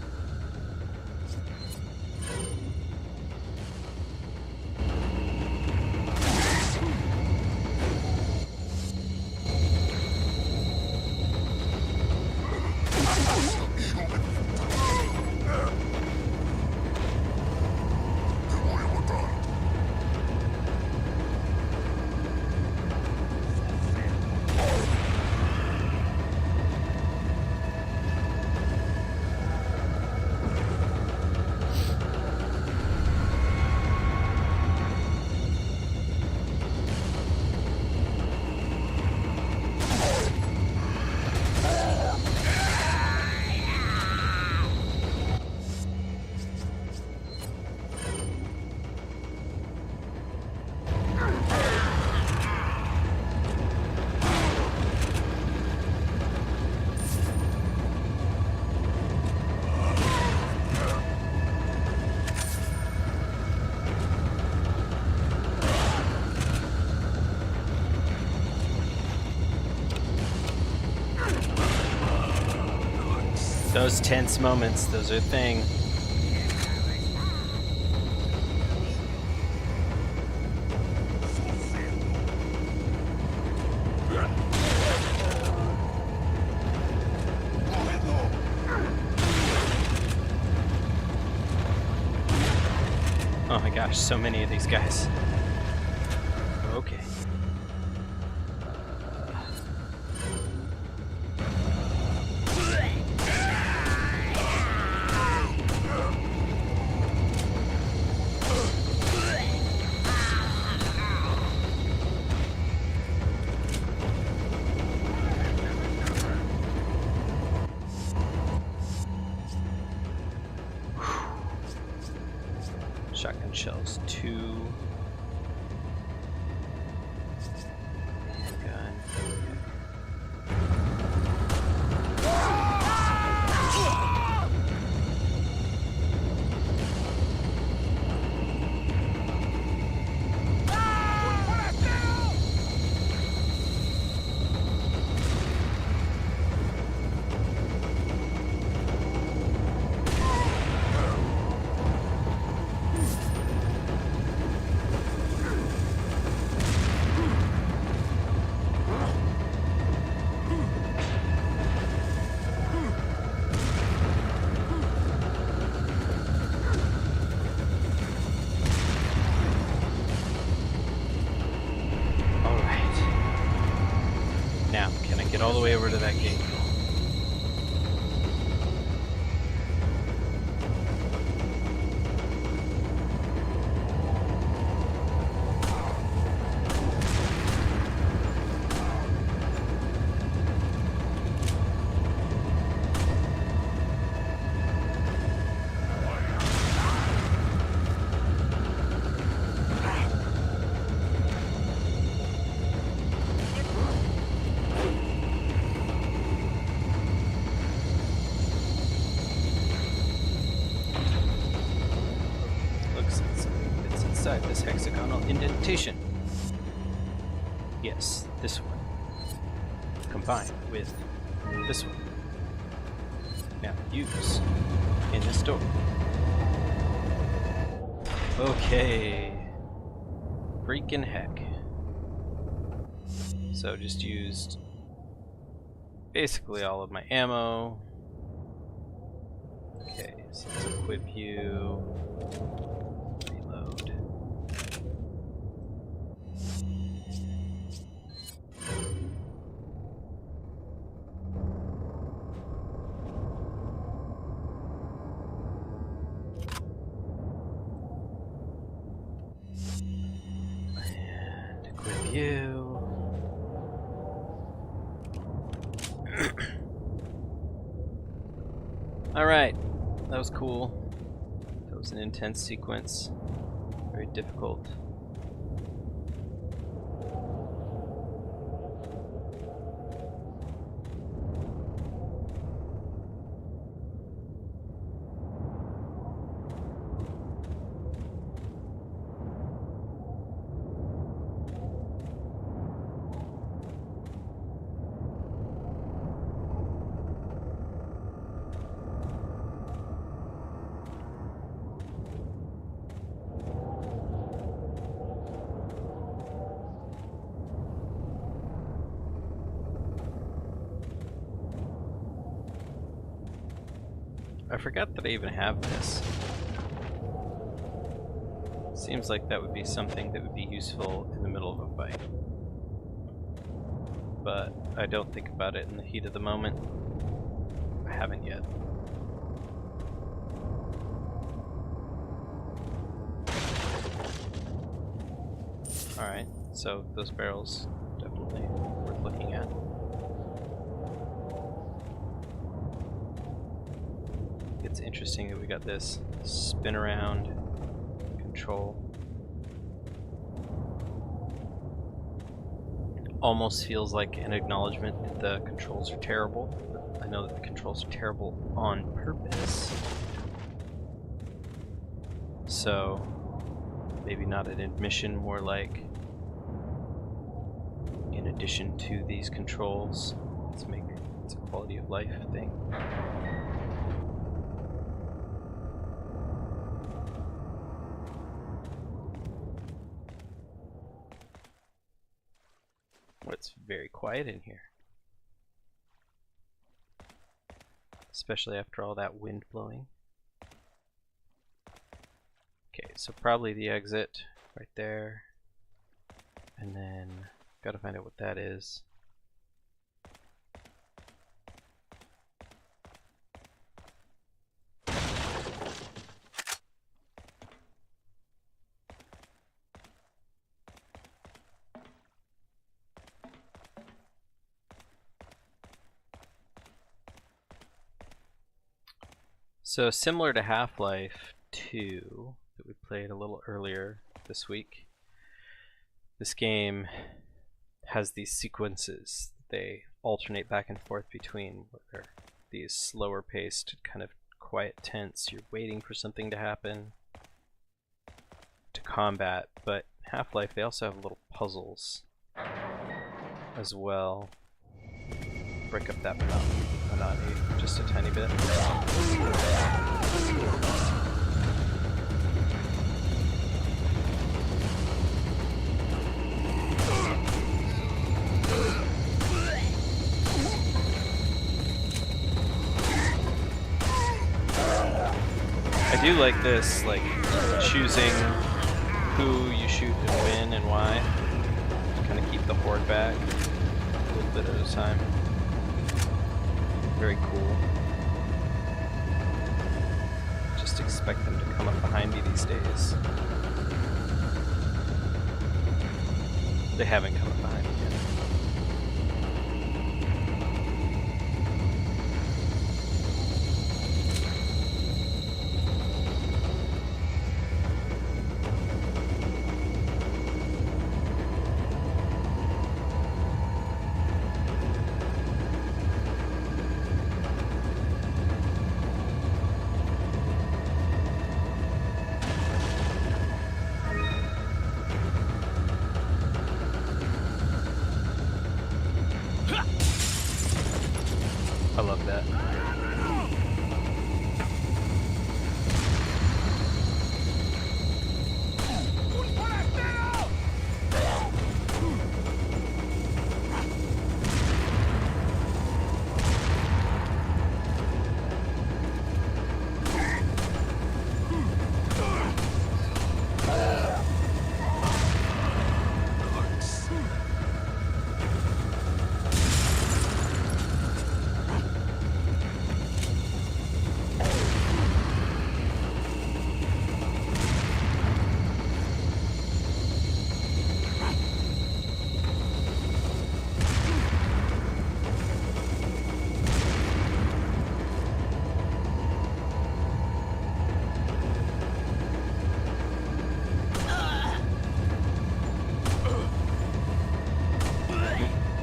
Those tense moments, those are a thing. Oh my gosh, so many of these guys. Okay. Shotgun shells 2. Handgun. Get all the way over to that gate. hexagonal indentation. Yes, this one. Combined with this one. Now use in this door. Okay. Freaking heck. So just used basically all of my ammo. Okay, so let's equip you. Reload. And equip you. Alright, that was cool. That was an intense sequence. Very difficult. I forgot that I even have this. Seems like that would be something that would be useful in the middle of a fight. But I don't think about it in the heat of the moment. I haven't yet. Alright, so those barrels definitely worth looking at. It's interesting that we got this spin around control. Almost feels like an acknowledgement that the controls are terrible. But I know that the controls are terrible on purpose. So maybe not an admission, more like in addition to these controls, let's make it's a quality of life thing. It's very quiet in here. Especially after all that wind blowing. Okay, so probably the exit right there. And then gotta find out what that is. So similar to Half-Life 2 that we played a little earlier this week, this game has these sequences. They alternate back and forth between whether these slower paced, kind of quiet, tense, you're waiting for something to happen, to combat. But Half-Life, they also have little puzzles as well. Break up that monotony just a tiny bit. I do like this, like choosing who you shoot and when and why. To kind of keep the horde back a little bit at a time. Very cool. Just expect them to come up behind me these days. They haven't come up behind me yet. like that.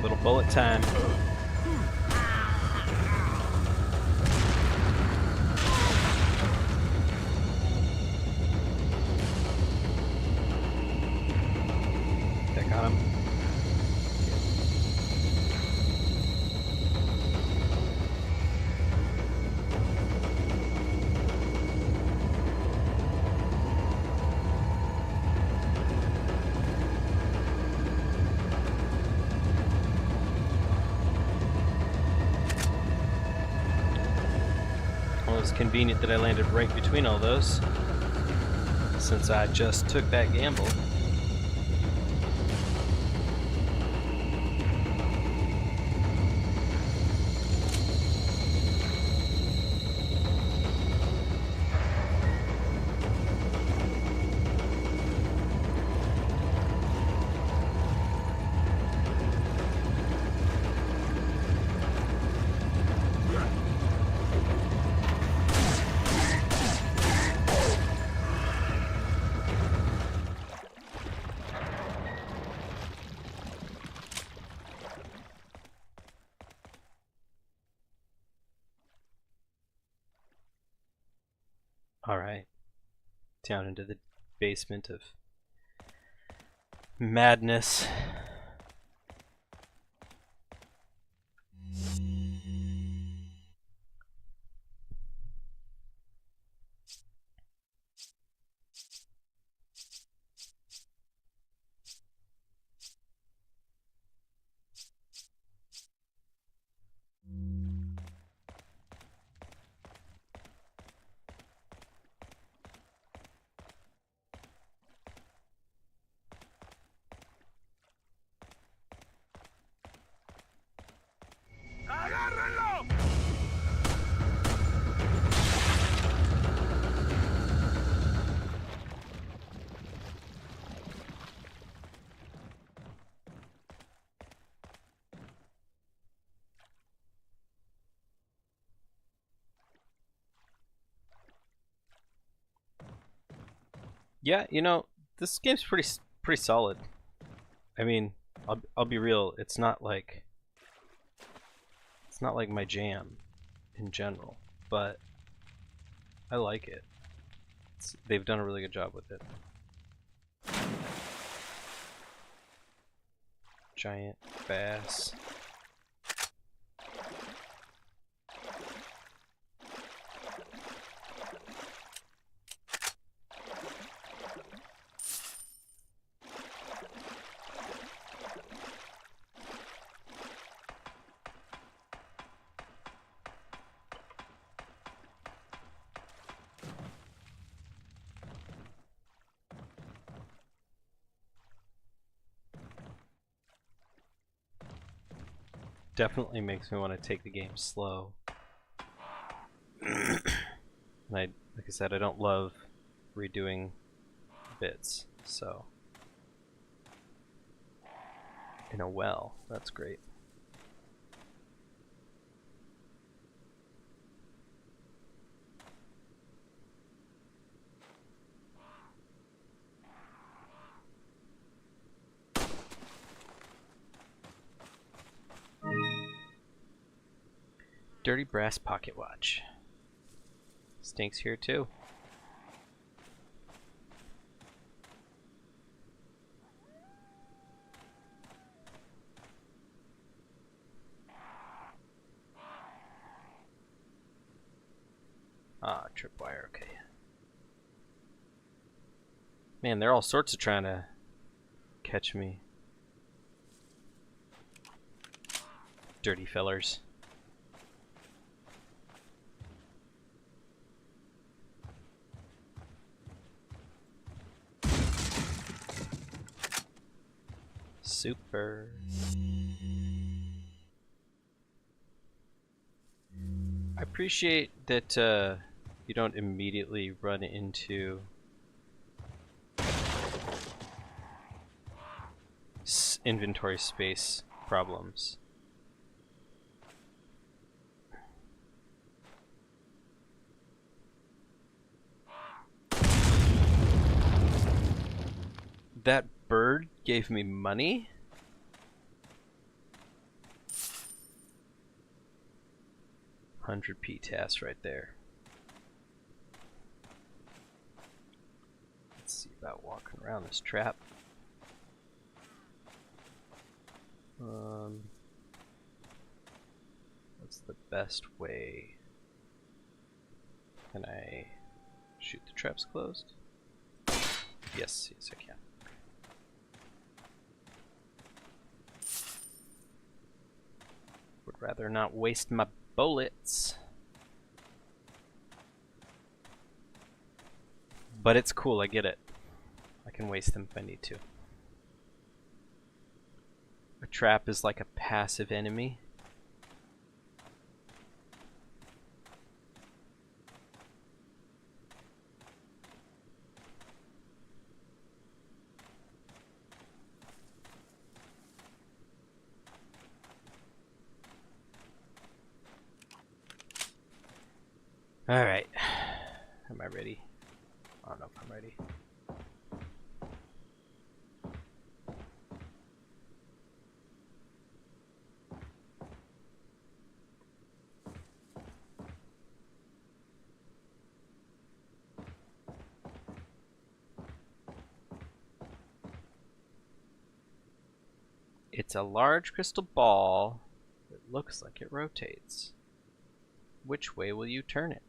Little bullet time. That got him. Well, it was convenient that I landed right between all those, since I just took that gamble. Alright. Down into the basement of madness. ¡Agárrenlo! Yeah, you know, this game's pretty solid. I mean, I'll be real, it's not like my jam in general, but I like it. They've done a really good job with it. Giant bass. Definitely makes me want to take the game slow. And like I said, I don't love redoing bits, so in a well, that's great. Dirty brass pocket watch. Stinks here too. tripwire, okay. Man, they're all sorts of trying to catch me. Dirty fellers. Super. I appreciate that you don't immediately run into inventory space problems. That bird gave me money? $100 PTAS right there. Let's see about walking around this trap. What's the best way? Can I shoot the traps closed? Yes, yes I can. Would rather not waste my bullets. But it's cool, I get it. I can waste them if I need to. A trap is like a passive enemy. Alright. Am I ready? I don't know if I'm ready. It's a large crystal ball that looks like it rotates. Which way will you turn it?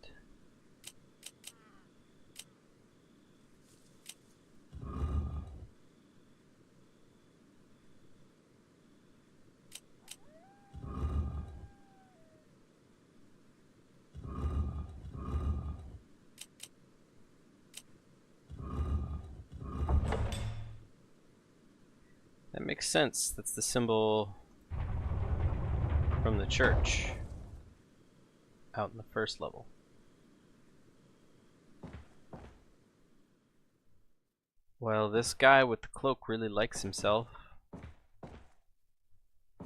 That makes sense. That's the symbol from the church out in the first level. Well, this guy with the cloak really likes himself.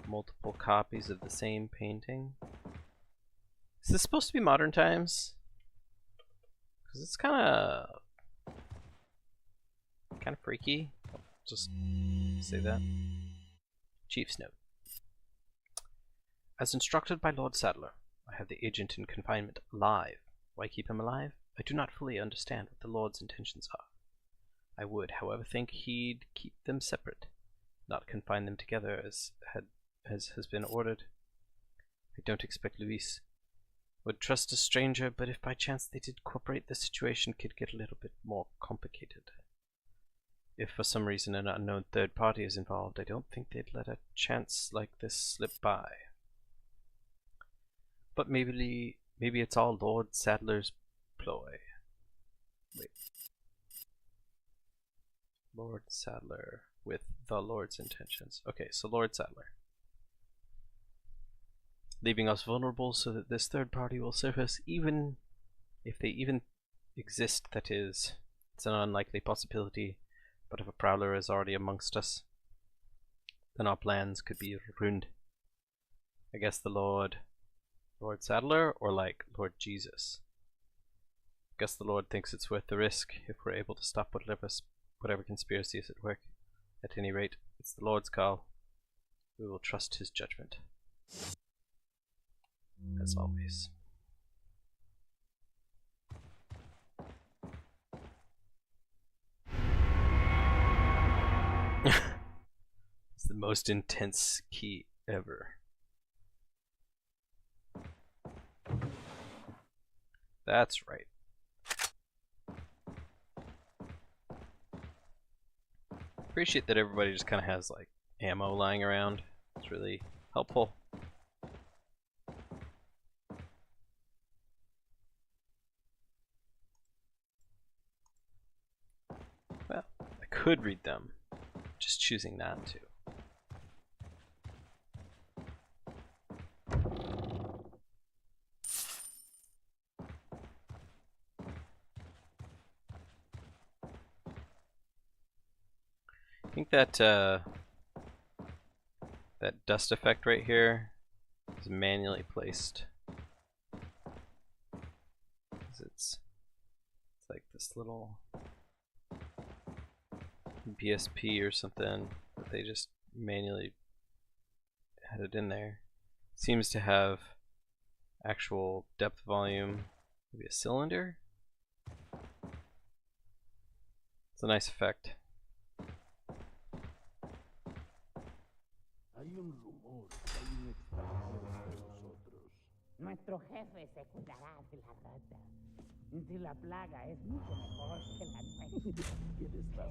Multiple copies of the same painting. Is this supposed to be modern times? Because it's kind of freaky. I'll just say that. Chief's note. As instructed by Lord Sadler, I have the agent in confinement alive. Why keep him alive? I do not fully understand what the Lord's intentions are. I would, however, think he'd keep them separate, not confine them together as has been ordered. I don't expect Luis would trust a stranger, but if by chance they did cooperate, the situation could get a little bit more complicated. If for some reason an unknown third party is involved, I don't think they'd let a chance like this slip by. But maybe it's all Lord Sadler's ploy. Wait. Lord Sadler with the Lord's intentions. Okay, so Lord Sadler. Leaving us vulnerable so that this third party will serve us, even if they even exist, that is. It's an unlikely possibility, but if a prowler is already amongst us, then our plans could be ruined. I guess the Lord Sadler, or like Lord Jesus. Guess the Lord thinks it's worth the risk if we're able to stop whatever conspiracy is at work. At any rate, it's the Lord's call. We will trust his judgment. As always. It's the most intense key ever. That's right. Appreciate that everybody just kind of has like ammo lying around. It's really helpful. Well, I could read them, just choosing not to. I think that that dust effect right here is manually placed. It's like this little BSP or something that they just manually had it in there. Seems to have actual depth volume, maybe a cylinder. It's a nice effect. Nuestro jefe se cuidará de la rata. Si la plaga es mucho mejor que la nuestra.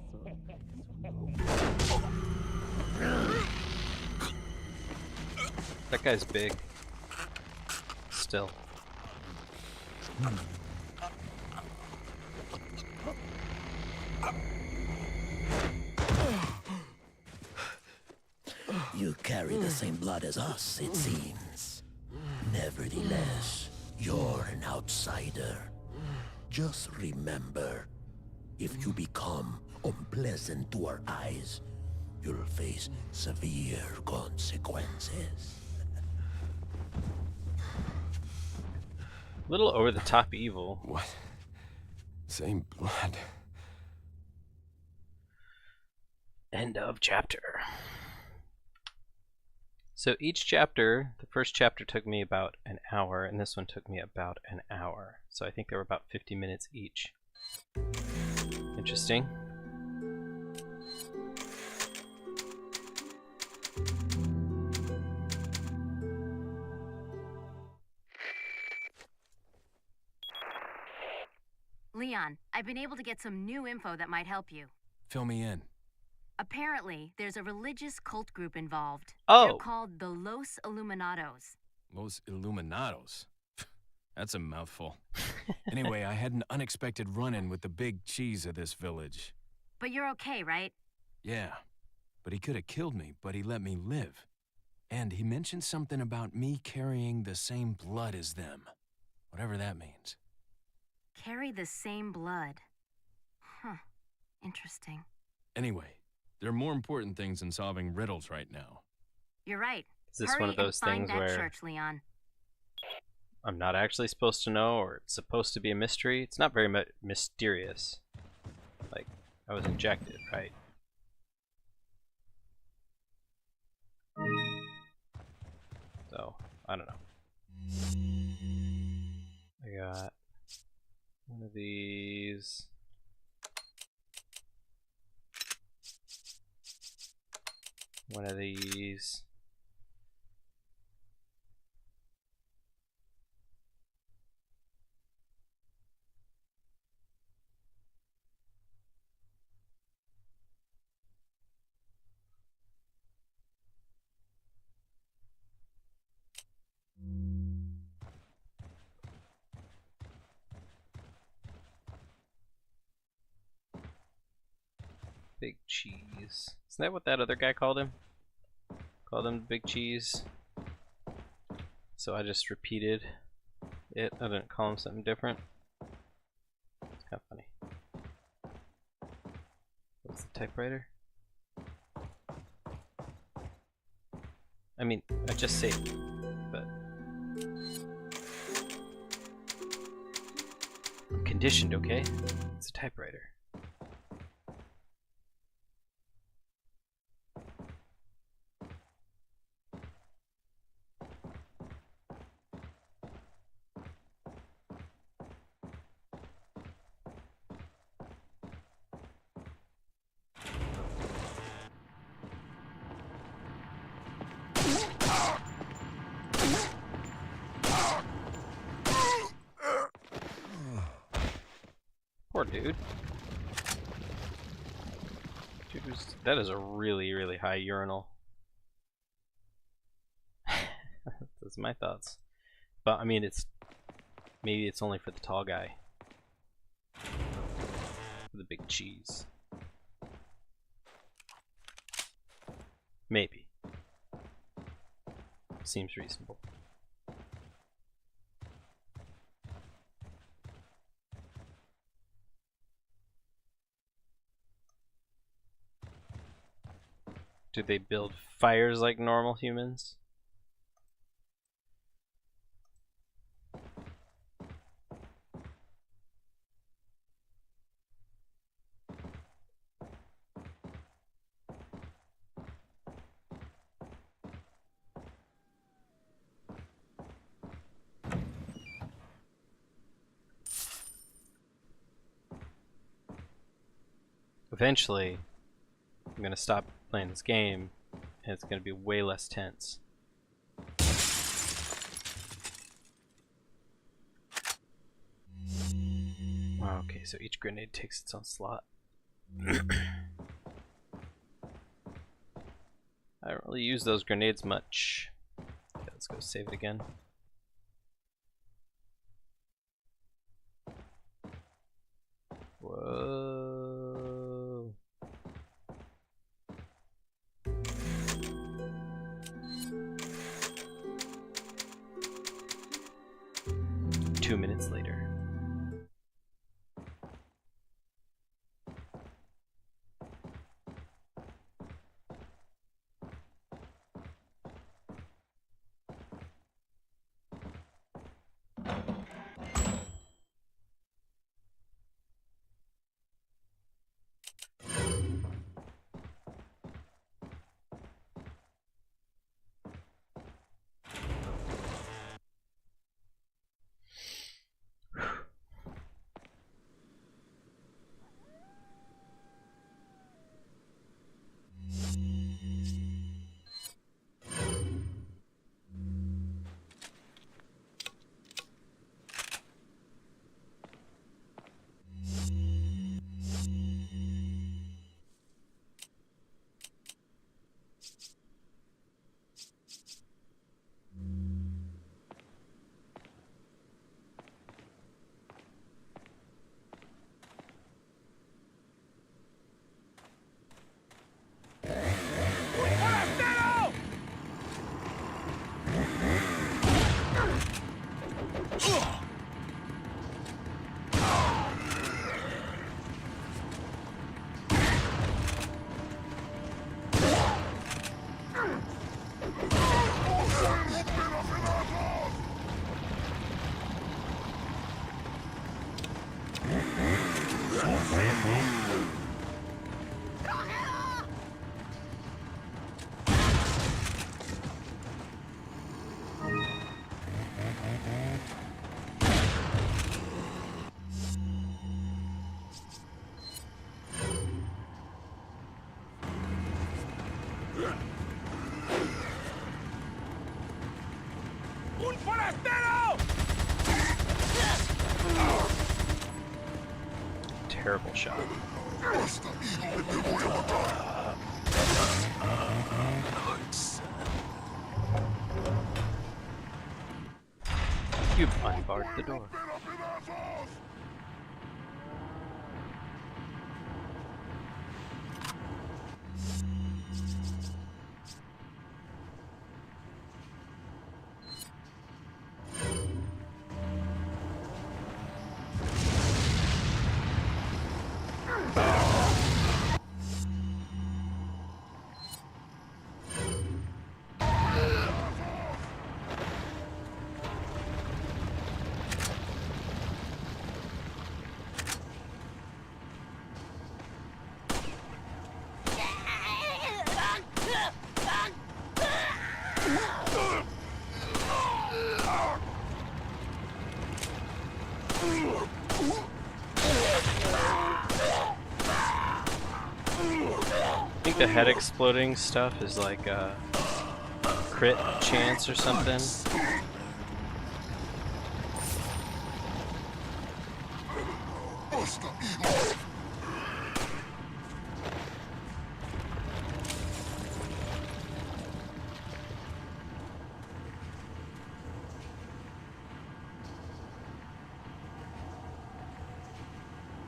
That guy's big. Still. You carry the same blood as us, it seems. Nevertheless, you're an outsider. Just remember, if you become unpleasant to our eyes, you'll face severe consequences. Little over the top evil. What? Same blood. End of chapter. So each chapter, the first chapter took me about an hour, and this one took me about an hour. So I think they were about 50 minutes each. Interesting. Leon, I've been able to get some new info that might help you. Fill me in. Apparently, there's a religious cult group involved. Oh. They're called the Los Illuminados. Los Illuminados. That's a mouthful. Anyway, I had an unexpected run-in with the big cheese of this village. But you're okay, right? Yeah, but he could have killed me, but he let me live. And he mentioned something about me carrying the same blood as them. Whatever that means. Carry the same blood. Huh. Interesting. Anyway, there are more important things than solving riddles right now. You're right. Is this Hurry one of those and find things that where church, Leon. I'm not actually supposed to know, or it's supposed to be a mystery? It's not very mysterious. Like, I was injected, right? So, I don't know. I got one of these. One of these. Big cheese. Isn't that what that other guy called him? Called him Big Cheese. So I just repeated it. I didn't call him something different. It's kind of funny. What's the typewriter? I mean, I just saved it, but I'm conditioned, okay? It's a typewriter. Poor dude. Dude That is a really, really high urinal. That's my thoughts. But I mean, maybe it's only for the tall guy. For the big cheese. Maybe. Seems reasonable. Do they build fires like normal humans? Eventually, I'm gonna stop playing this game, and it's gonna be way less tense. Wow, okay, so each grenade takes its own slot. I don't really use those grenades much. Okay, let's go save it again. Whoa. Two minutes later. ¡Un forastero! Terrible shot. You've unbarred the door. I think the head exploding stuff is like a crit chance or something.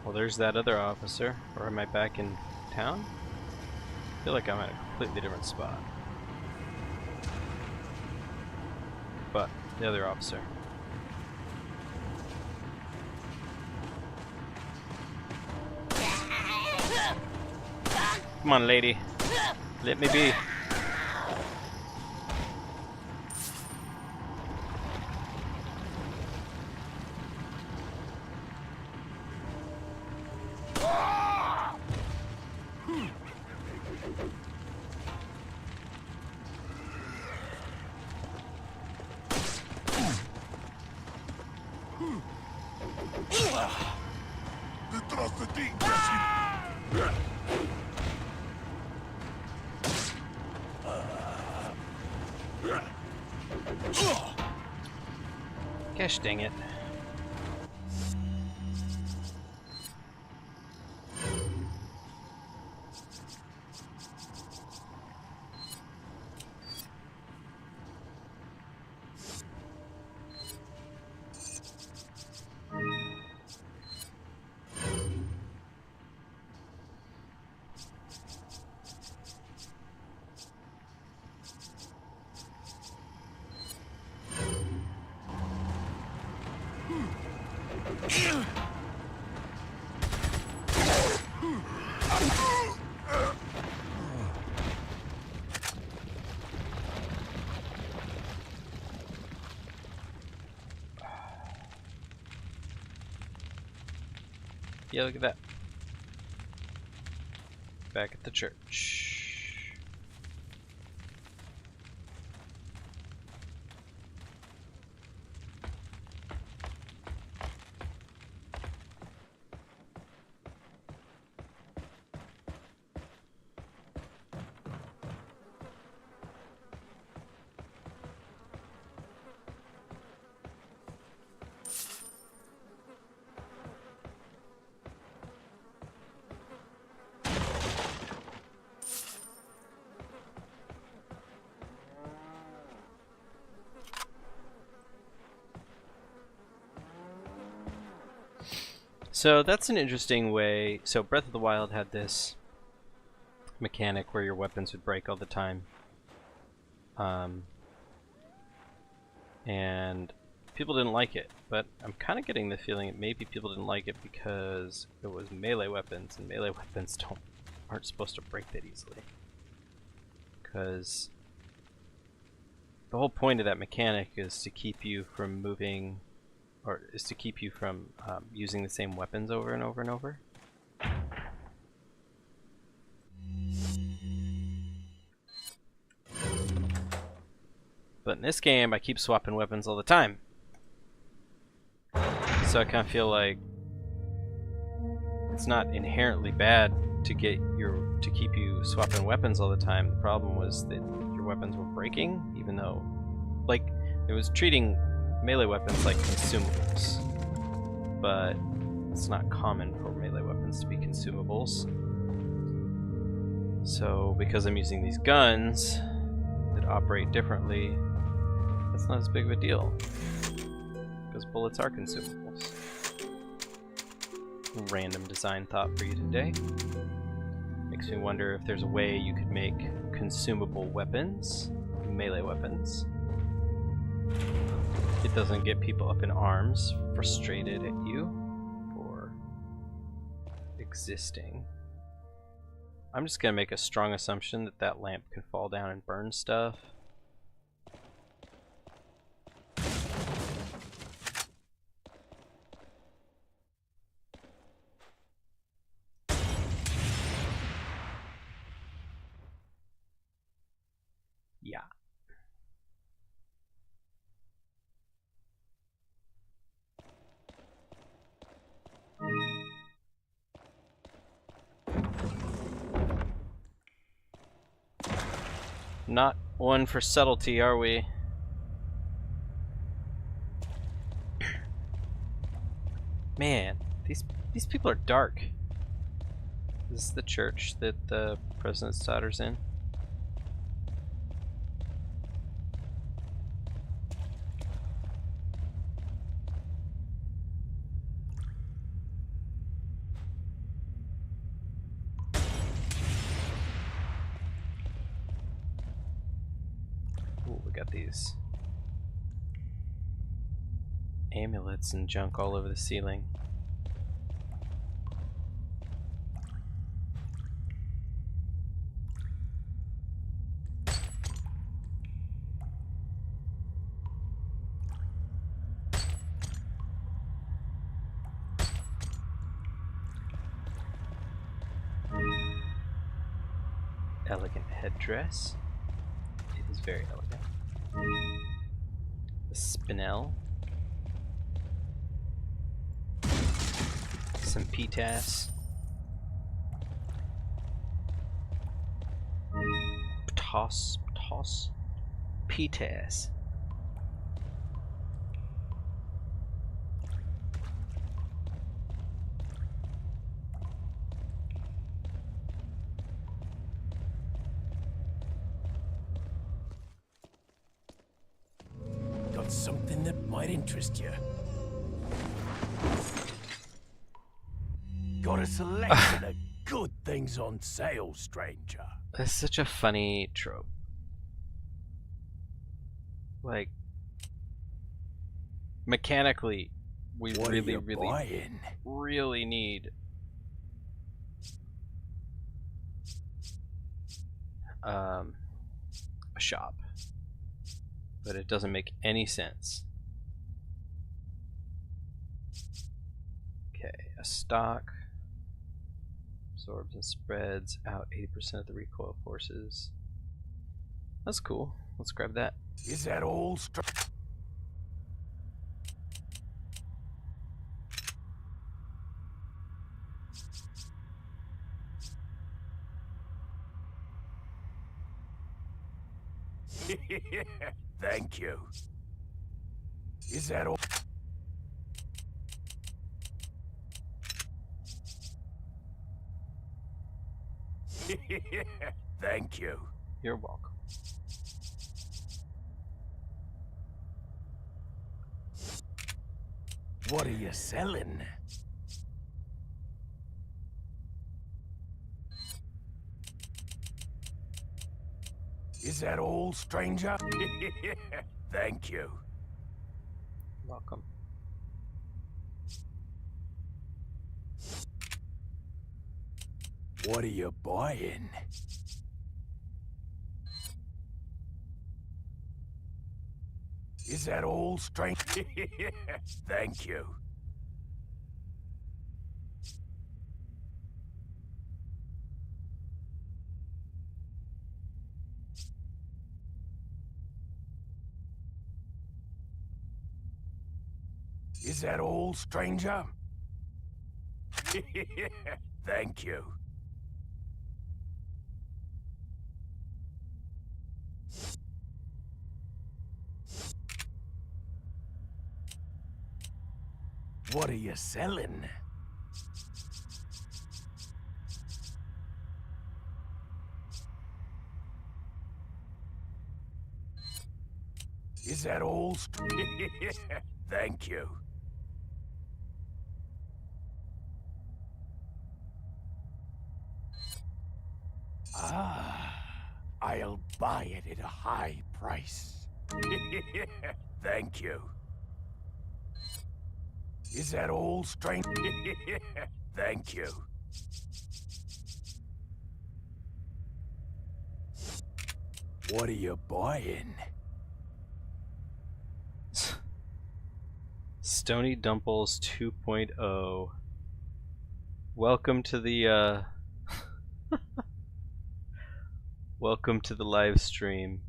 Well, there's that other officer. Or am I back in town? I feel like I'm at a completely different spot. But the other officer. Come on, lady. Let me be. Detrás de ti, imbécil. Gosh dang it. Yeah, look at that. Back at the church. So that's an interesting way. So Breath of the Wild had this mechanic where your weapons would break all the time. And people didn't like it, but I'm kind of getting the feeling that maybe people didn't like it because it was melee weapons, and melee weapons aren't supposed to break that easily. Because the whole point of that mechanic is to keep you from moving, or is to keep you from using the same weapons over and over and over. But in this game, I keep swapping weapons all the time. So I kind of feel like it's not inherently bad to keep you swapping weapons all the time. The problem was that your weapons were breaking, even though, like, it was treating melee weapons like consumables. But it's not common for melee weapons to be consumables. So because I'm using these guns that operate differently, that's not as big of a deal. Because bullets are consumables. Random design thought for you today. Makes me wonder if there's a way you could make consumable weapons, melee weapons. It doesn't get people up in arms, frustrated at you for existing. I'm just gonna make a strong assumption that that lamp can fall down and burn stuff. Yeah. Not one for subtlety, are we? Man, these people are dark. This is the church that the president's daughter's in. these amulets and junk all over the ceiling. Elegant headdress. It is very elegant. The spinel. Some PTAS. PTAS. PTAS. Got something that might interest you. Got a selection of good things on sale, stranger. That's such a funny trope. Like, mechanically, we What are really, you really, buying? really need a shop, but it doesn't make any sense. Okay, a stock absorbs and spreads out 80% of the recoil forces. That's cool. Let's grab that. Is that all, Thank you. Is that all? Thank you. You're welcome. What are you selling? Is that all, stranger? Thank you. Welcome. What are you buying? Is that all, stranger? Thank you. Is that all, stranger? Thank you. What are you selling? Is that all? Thank you. Ah, I'll buy it at a high price. Thank you. Is that all, stranger? Thank you. What are you buying? Stony Dumples 2.0. Welcome to the welcome to the live stream.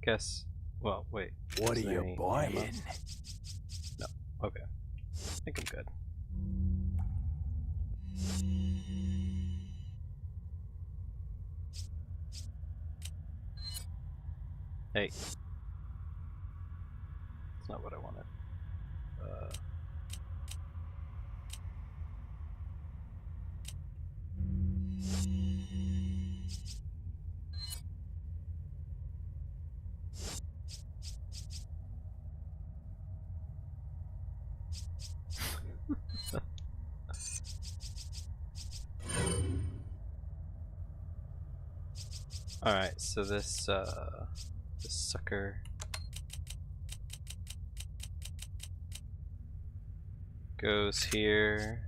Guess. Well, wait. What are Is there you any buying? ammo? No. Okay. I think I'm good. Hey. That's not what I wanted. Alright, so this sucker goes here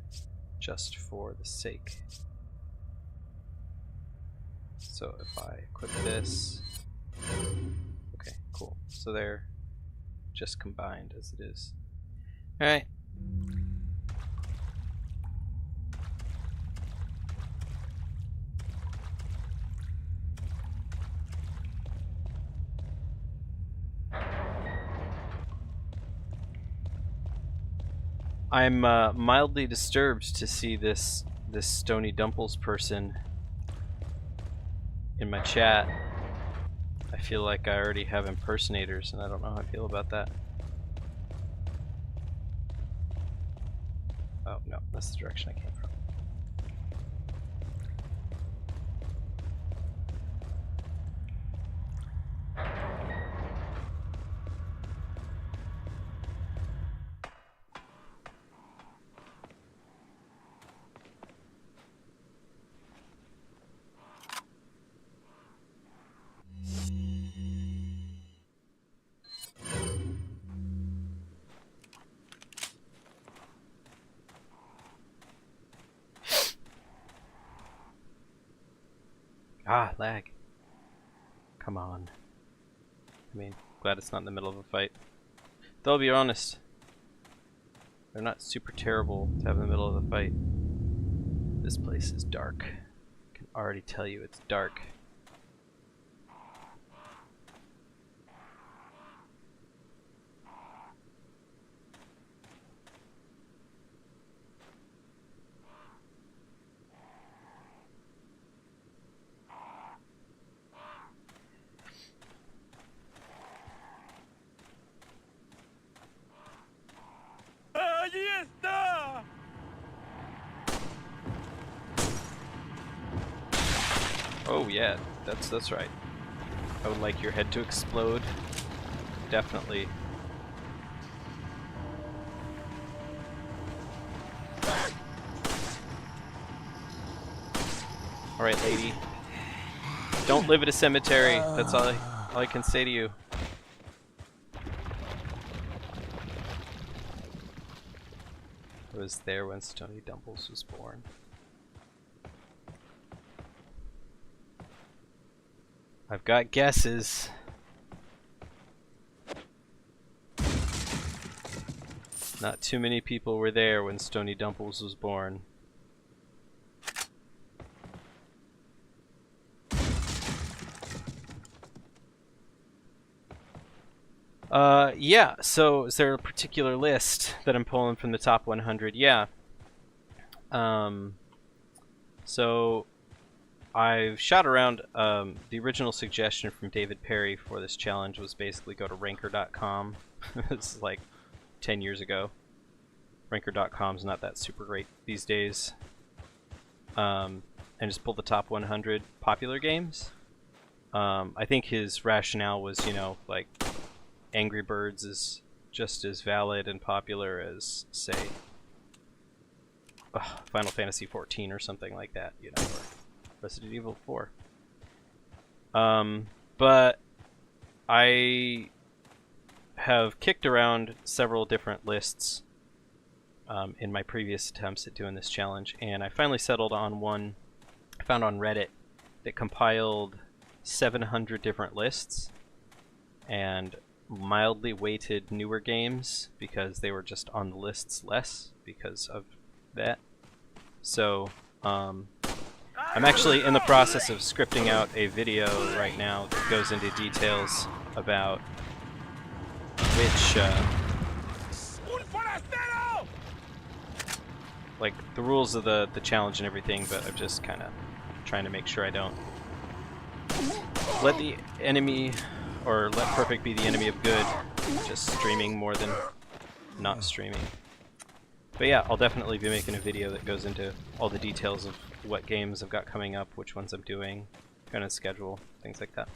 just for the sake. So if I equip this, okay, cool. So they're just combined as it is. Alright. I'm mildly disturbed to see this Stony Dumples person in my chat. I feel like I already have impersonators, and I don't know how I feel about that. Oh no, that's the direction I came from. Ah, lag. Come on. I mean, glad it's not in the middle of a fight. Though I'll be honest, they're not super terrible to have in the middle of a fight. This place is dark. I can already tell you it's dark. ¡Allí está! Oh yeah, that's right. I would like your head to explode. Definitely. Alright, lady. Don't live at a cemetery. That's all I can say to you. I was there when Stony Dumples was born. I've got guesses. Not too many people were there when Stony Dumples was born. Yeah, so is there a particular list that I'm pulling from the top 100? Yeah. So I've shot around, the original suggestion from David Perry for this challenge was basically go to ranker.com. It's like 10 years ago. Ranker.com's not that super great these days. And just pull the top 100 popular games. I think his rationale was, you know, like Angry Birds is just as valid and popular as, say, Final Fantasy XIV or something like that, you know, or Resident Evil 4. But I have kicked around several different lists in my previous attempts at doing this challenge, and I finally settled on one I found on Reddit that compiled 700 different lists and mildly weighted newer games because they were just on the lists less because of that. So I'm actually in the process of scripting out a video right now that goes into details about which like the rules of the challenge and everything, but I'm just kind of trying to make sure I don't let the enemy or let perfect be the enemy of good, just streaming more than not streaming. But yeah, I'll definitely be making a video that goes into all the details of what games I've got coming up, which ones I'm doing, kind of schedule, things like that.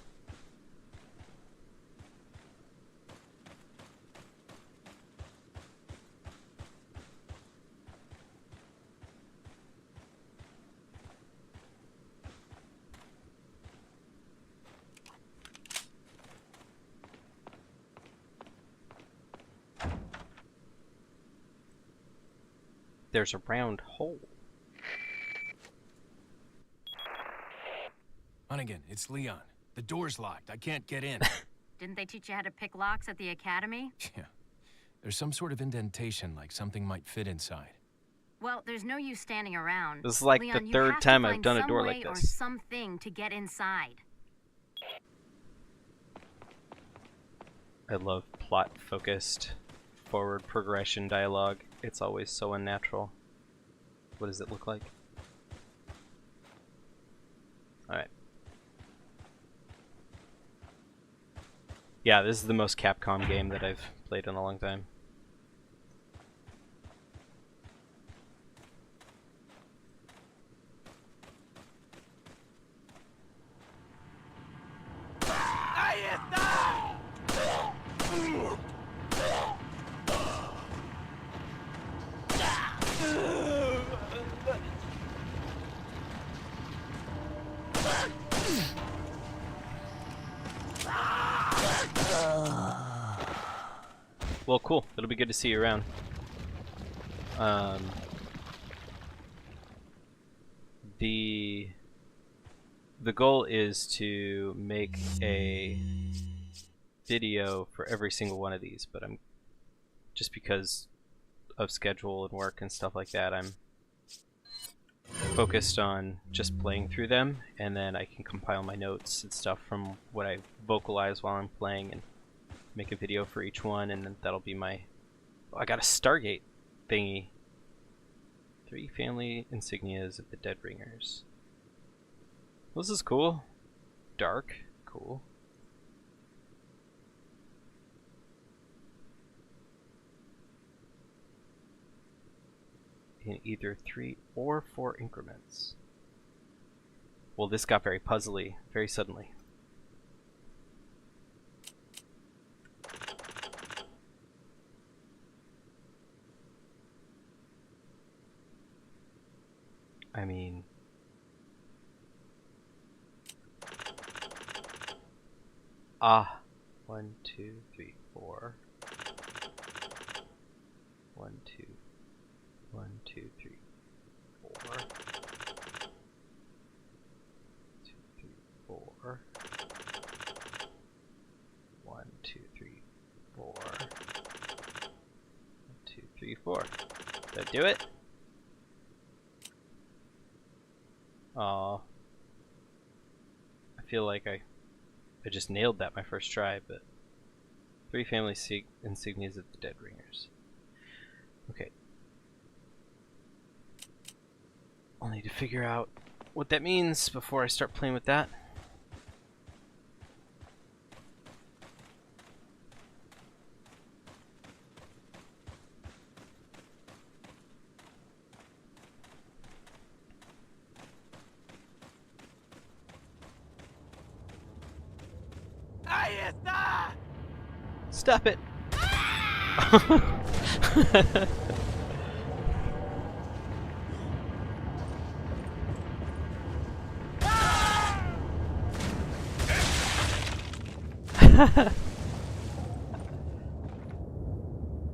There's a round hole. Hunnigan, it's Leon. The door's locked. I can't get in. Didn't they teach you how to pick locks at the academy? Yeah. There's some sort of indentation, like something might fit inside. Well, there's no use standing around. This is like Leon, the you third have to time I've find done a some door way like or this. something to get inside. I love plot-focused, forward progression dialogue. It's always so unnatural. What does it look like? Alright. Yeah, this is the most Capcom game that I've played in a long time. Well, cool. It'll be good to see you around. The goal is to make a video for every single one of these, but I'm just because of schedule and work and stuff like that, I'm focused on just playing through them, and then I can compile my notes and stuff from what I vocalize while I'm playing and make a video for each one, and then that'll be my... Oh, I got a Stargate thingy. 3 family insignias of the Dead Ringers. This is cool. Dark. Cool. In either 3 or 4 increments. Well, this got very puzzly very suddenly. I mean... Ah. 1, 2, 3, 4. 1, 2. 1, 2, 3, 4. 2, 3, 4. 1, 2, 3, 4. 1, 2, 3, 4. Did I do it? Aw. I feel like I just nailed that my first try, but 3 family insignias of the Dead Ringers. Okay. I'll need to figure out what that means before I start playing with that. Stop it!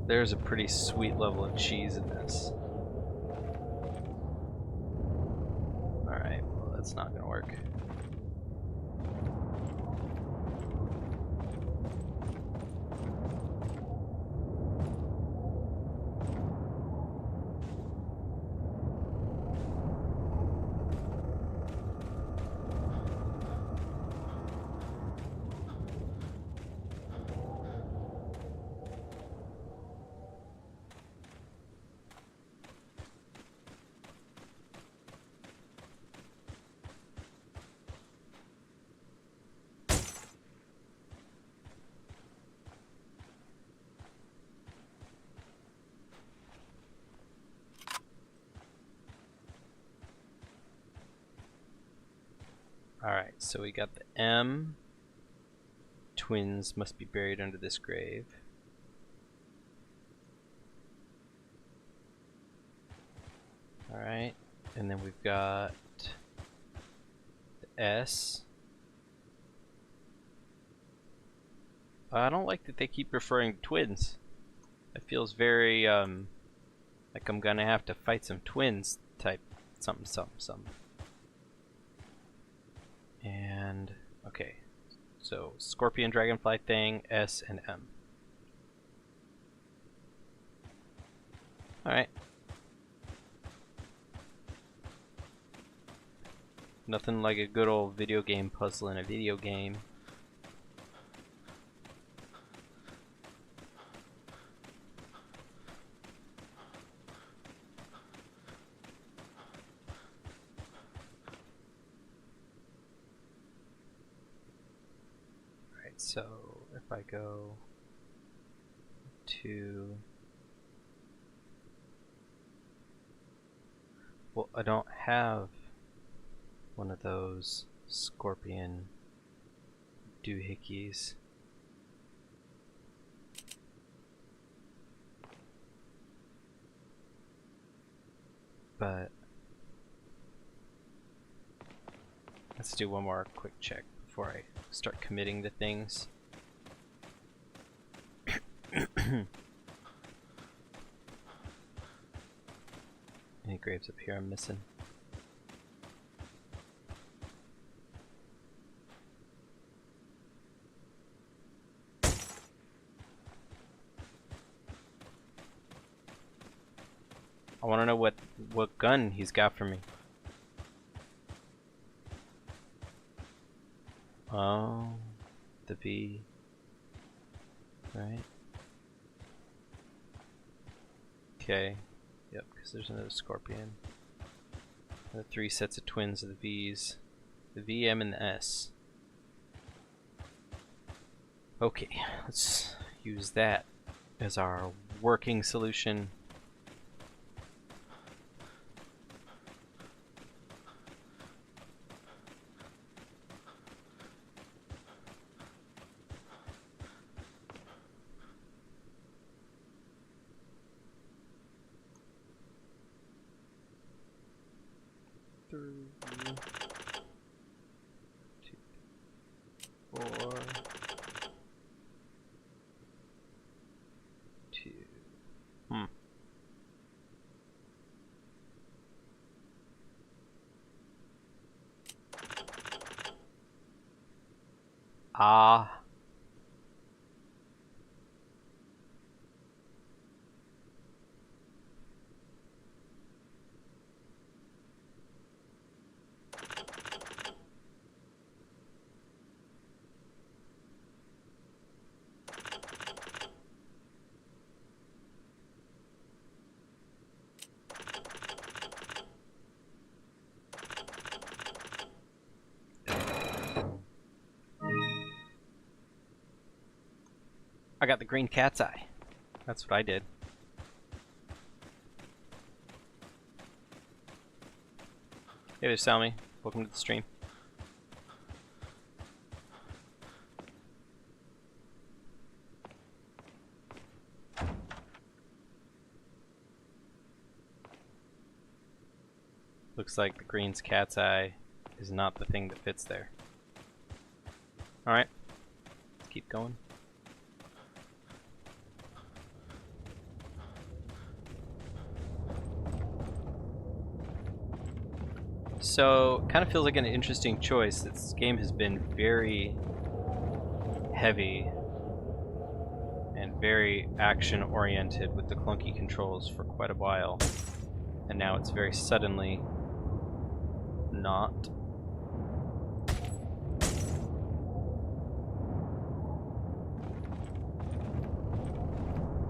There's a pretty sweet level of cheese in this. Alright, well that's not gonna work. Alright, so we got the M. Twins must be buried under this grave. Alright, and then we've got the S. I don't like that they keep referring to twins. It feels very, I Like I'm gonna have to fight some twins type something. And okay, so Scorpion Dragonfly thing, S and M. Alright. Nothing like a good old video game puzzle in a video game. Alright, so if I go to... Well, I don't have one of those scorpion doohickeys. But let's do one more quick check before I start committing to things. Any graves up here I'm missing? I want to know what gun he's got for me. Oh, the V. Right. Okay. Yep, because there's another scorpion. The 3 sets of twins of the V's. The V, M, and the S. Okay, let's use that as our working solution. Ah. I got the green cat's eye. That's what I did. Hey there, Salmi. Welcome to the stream. Looks like the green's cat's eye is not the thing that fits there. Alright. Let's keep going. So, kind of feels like an interesting choice. This game has been very heavy and very action-oriented with the clunky controls for quite a while. And now it's very suddenly not.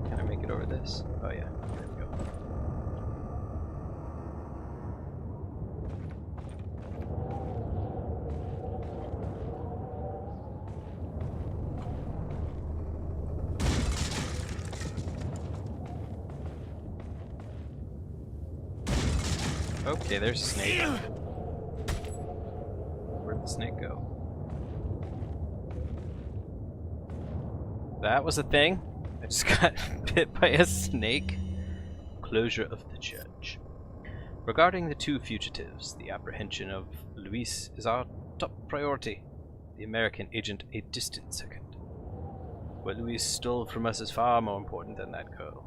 Can I make it over this? Oh yeah, there we go. Okay, there's a snake. Where'd the snake go? That was a thing? I just got bit by a snake? Closure of the judge. Regarding the 2 fugitives, the apprehension of Luis is our top priority. The American agent a distant second. What Luis stole from us is far more important than that girl.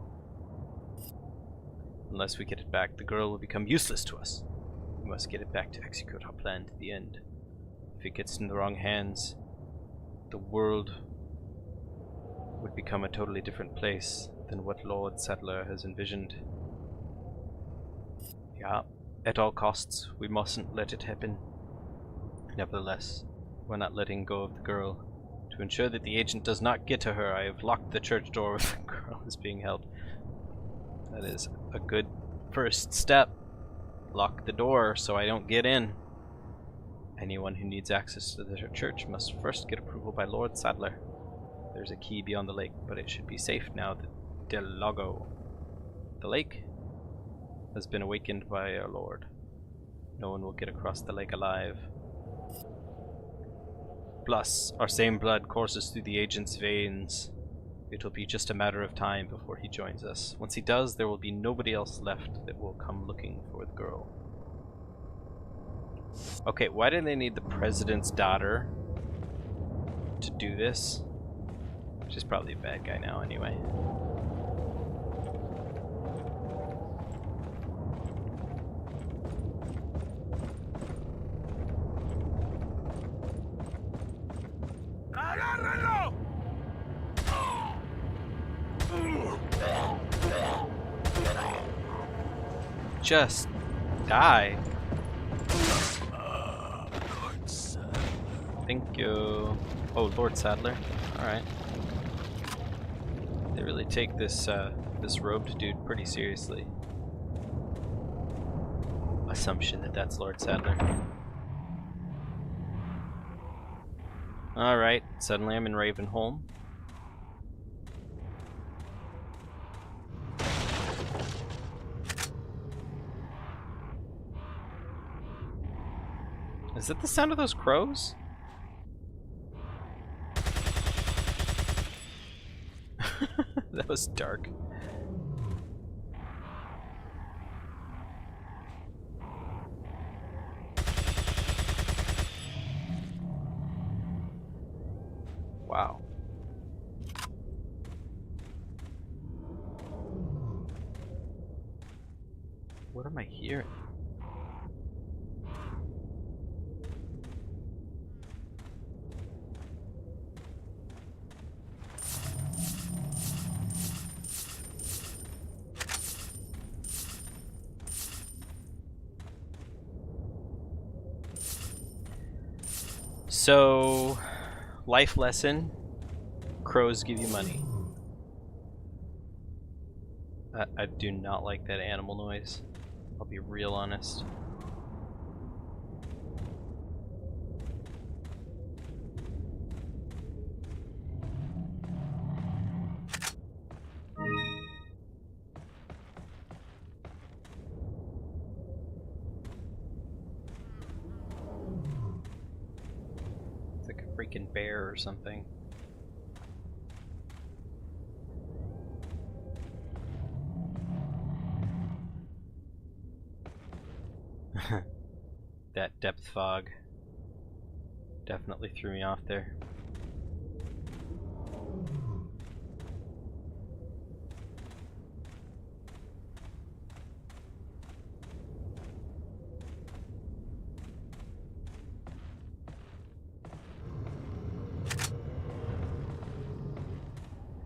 Unless we get it back, the girl will become useless to us. We must get it back to execute our plan to the end. If it gets in the wrong hands, the world would become a totally different place than what Lord Sadler has envisioned. Yeah, at all costs, we mustn't let it happen. Nevertheless, we're not letting go of the girl. To ensure that the agent does not get to her, I have locked the church door where the girl is being held. That is a good first step. Lock the door so I don't get in. Anyone who needs access to the church must first get approval by Lord Sadler. There's a key beyond the lake, but it should be safe now that Del Lago, the lake, has been awakened by our Lord. No one will get across the lake alive. Plus, our same blood courses through the agent's veins. It'll be just a matter of time before he joins us. Once he does, there will be nobody else left that will come looking for the girl. Okay, why do they need the president's daughter to do this? She's probably a bad guy now anyway. ¡Agárrenlo! Just die. Thank you. Oh, Lord Sadler. Alright. They really take this this robed dude pretty seriously. Assumption that that's Lord Sadler. Alright, suddenly I'm in Ravenholm. Is that the sound of those crows? That was dark. Wow. What am I hearing? So, life lesson, crows give you money. I do not like that animal noise. I'll be real honest. Freaking bear or something. That depth fog definitely threw me off there.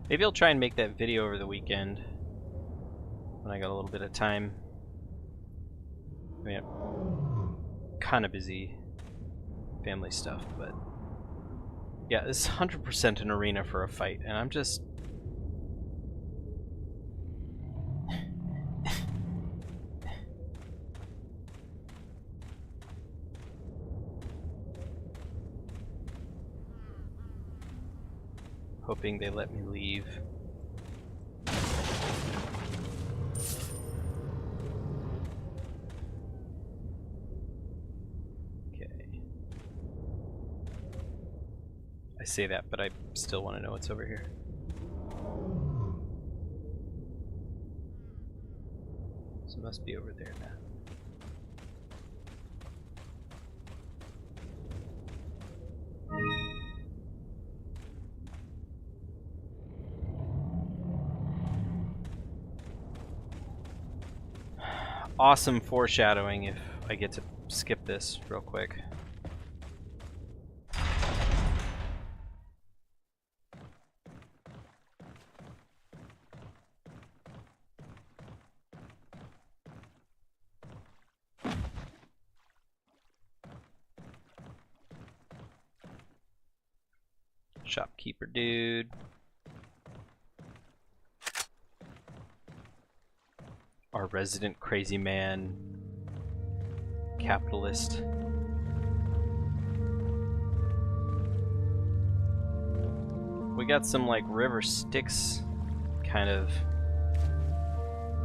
Maybe I'll try and make that video over the weekend when I got a little bit of time. I mean, kind of busy family stuff, but yeah, this is 100% an arena for a fight, and I'm just hoping they let me leave. Okay. I say that, but I still want to know what's over here. So it must be over there now. awesome foreshadowing if I get to skip this real quick. Shopkeeper dude. Our resident crazy man. Capitalist. We got some like River Styx kind of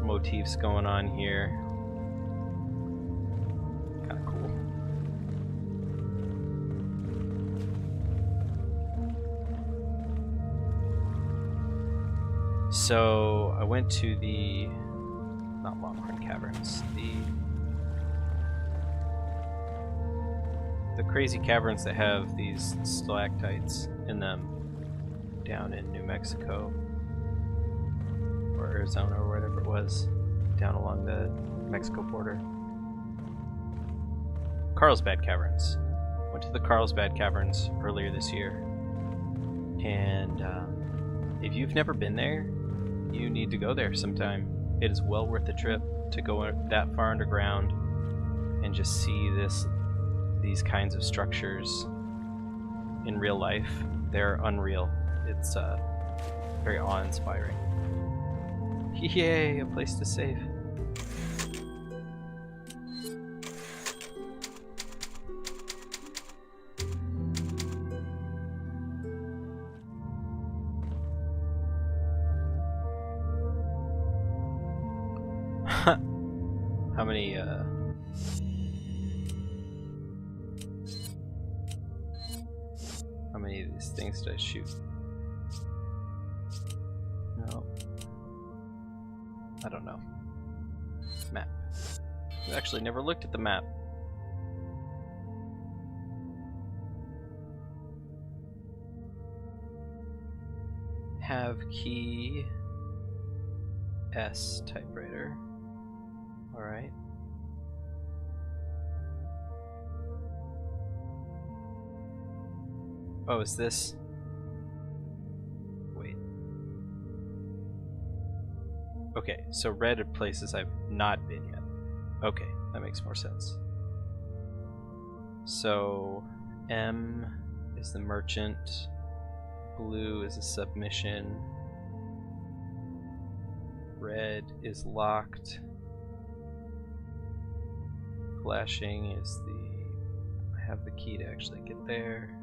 motifs going on here. Kind of cool. So I went to the, not Longhorn Caverns, the crazy caverns that have these stalactites in them down in New Mexico or Arizona or whatever it was, down along the Mexico border. Carlsbad Caverns. Went to the Carlsbad Caverns earlier this year, and if you've never been there, you need to go there sometime. It is well worth the trip to go that far underground and just see these kinds of structures in real life. They're unreal. It's very awe-inspiring. Yay, a place to save. How many of these things did I shoot? No. I don't know. Map. I actually never looked at the map. Have key S typewriter. Alright. Oh, is this? Wait. Okay, so red are places I've not been yet. Okay, that makes more sense. So, M is the merchant. Blue is a submission. Red is locked. Flashing is the... I have the key to actually get there.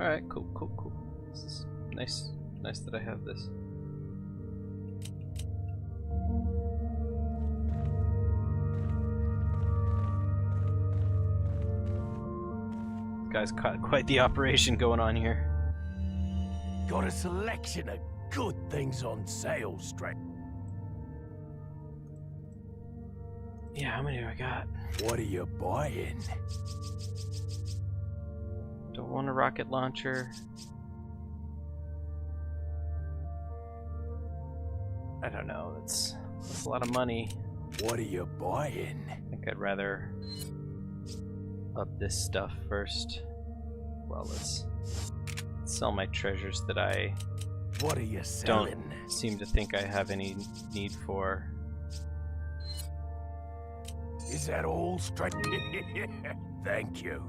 Alright, cool. This is nice that I have this. This guy's got quite the operation going on here. Got a selection of good things on sale, Straight. Yeah, how many do I got? What are you buying? Don't want a rocket launcher. I don't know, that's a lot of money. What are you buying? I think I'd rather up this stuff first. Well, let's sell my treasures that I What are you selling? don't seem to think I have any need for. Is that all, Straight? Thank you.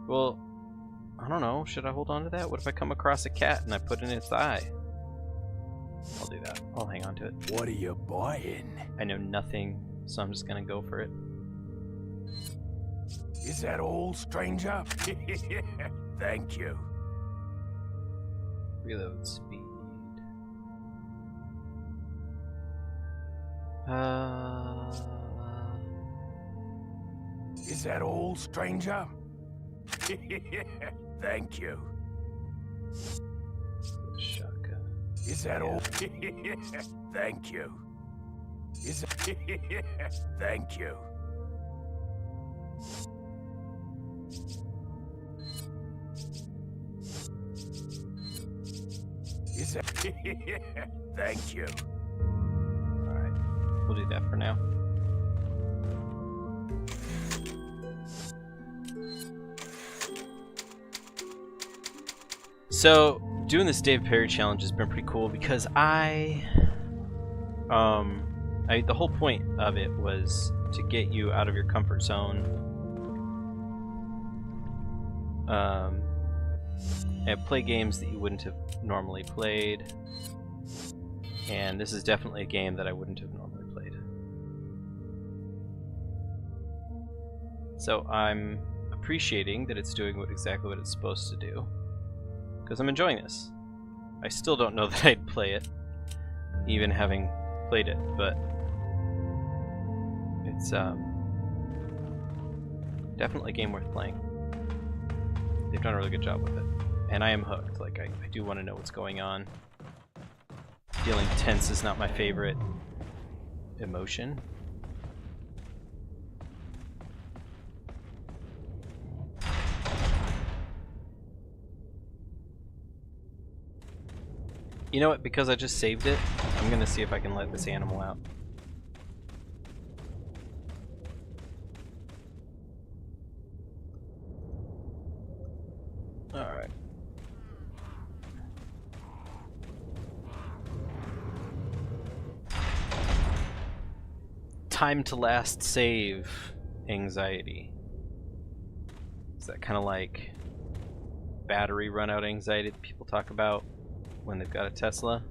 Well, I don't know. Should I hold on to that? What if I come across a cat and I put it in its eye? I'll do that. I'll hang on to it. What are you buying? I know nothing, so I'm just gonna go for it. Is that all, stranger? Thank you. Reload speed. Is that all, stranger? Thank you. Shotgun. Is that all? Thank you. Is that... Thank you. Is that... Thank you. Alright, we'll do that for now. So, doing this Dave Perry challenge has been pretty cool because the whole point of it was to get you out of your comfort zone, and play games that you wouldn't have normally played. And this is definitely a game that I wouldn't have normally played. So I'm appreciating that it's doing exactly what it's supposed to do, because I'm enjoying this. I still don't know that I'd play it, even having played it, but it's definitely a game worth playing. They've done a really good job with it, and I am hooked. Like, I do want to know what's going on. Feeling tense is not my favorite emotion. You know what? Because I just saved it, I'm gonna see if I can let this animal out. Alright. Time to last save anxiety. Is that kind of like battery run out anxiety that people talk about when they've got a Tesla?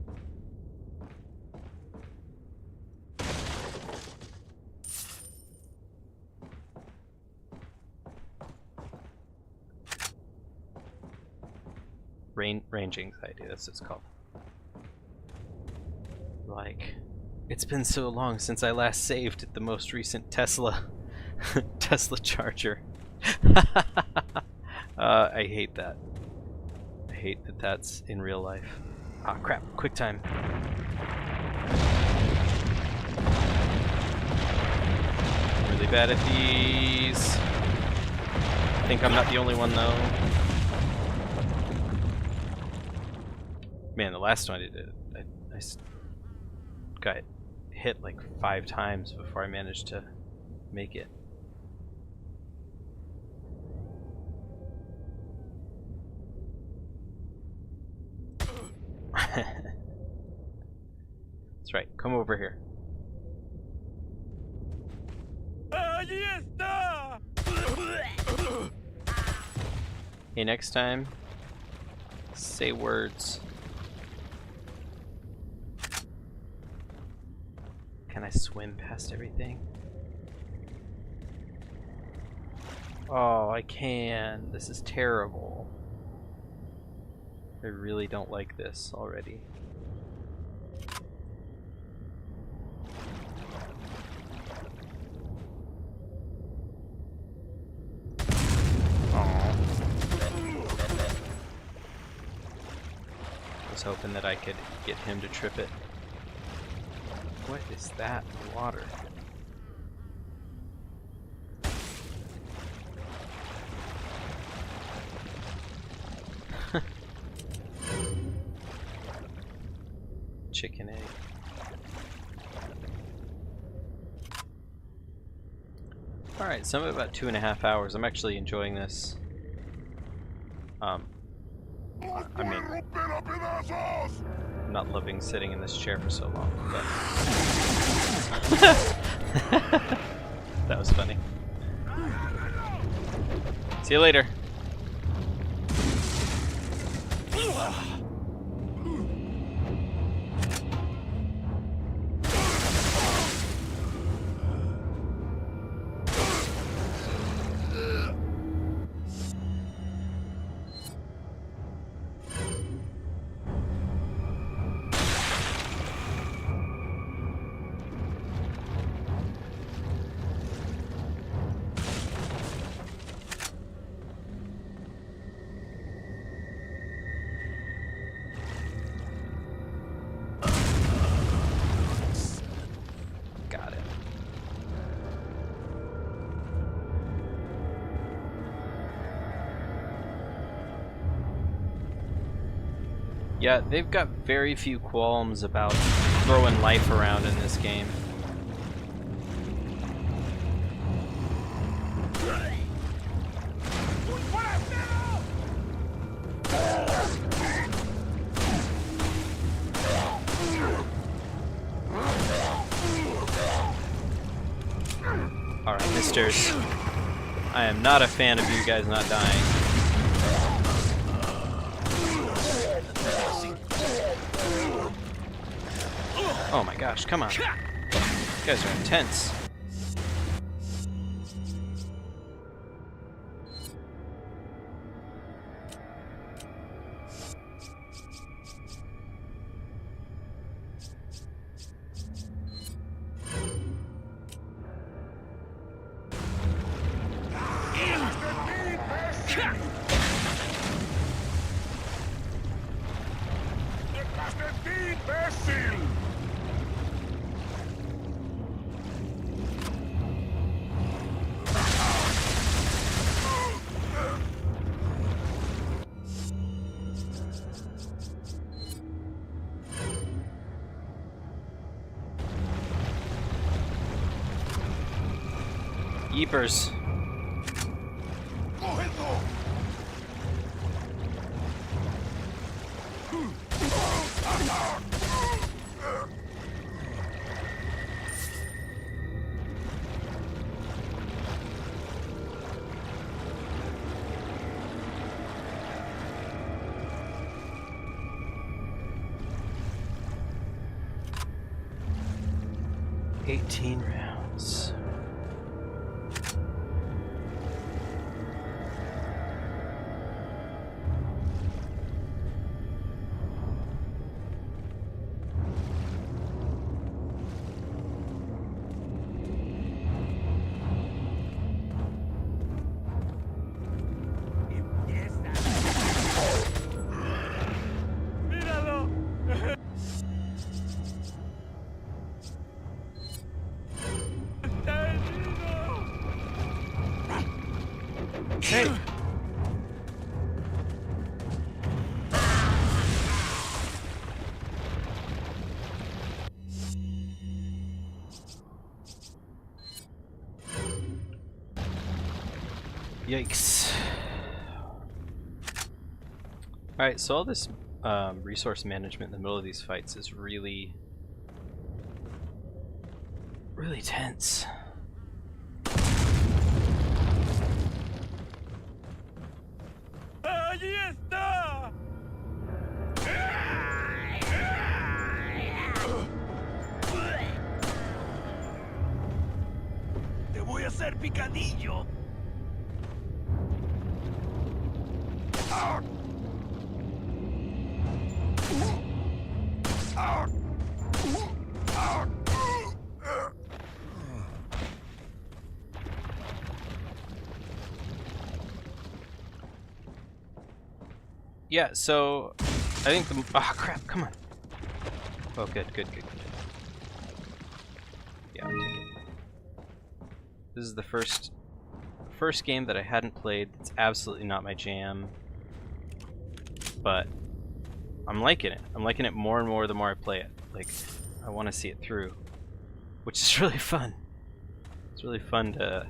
Range anxiety, that's what it's called. Like, it's been so long since I last saved at the most recent Tesla Tesla charger. I hate that. I hate that that's in real life. Ah, crap. Quick time. Really bad at these. I think I'm not the only one, though. Man, the last one I did, I got hit like 5 times before I managed to make it. That's right, come over here. ¡Allí está! Hey, next time, say words. Can I swim past everything? Oh, I can. This is terrible. I really don't like this already. Aww. I was hoping that I could get him to trip it. What is that water? Chicken egg. Alright, so I'm at about 2.5 hours. I'm actually enjoying this. I mean, I'm not loving sitting in this chair for so long, but that was funny. See you later. Yeah, they've got very few qualms about throwing life around in this game. Alright, misters. I am not a fan of you guys not dying. Oh my gosh, come on. You guys are intense. Yeepers. $18 rounds. Hey. Yikes. Alright, so all this resource management in the middle of these fights is really tense. ¡Allí está! ¡Te voy a hacer picadillo! Yeah, so I think the crap, come on. Oh, good. Yeah, I'll take it. This is the first game that I hadn't played. It's absolutely not my jam, but I'm liking it. I'm liking it more and more the more I play it. Like, I want to see it through, which is really fun. It's really fun to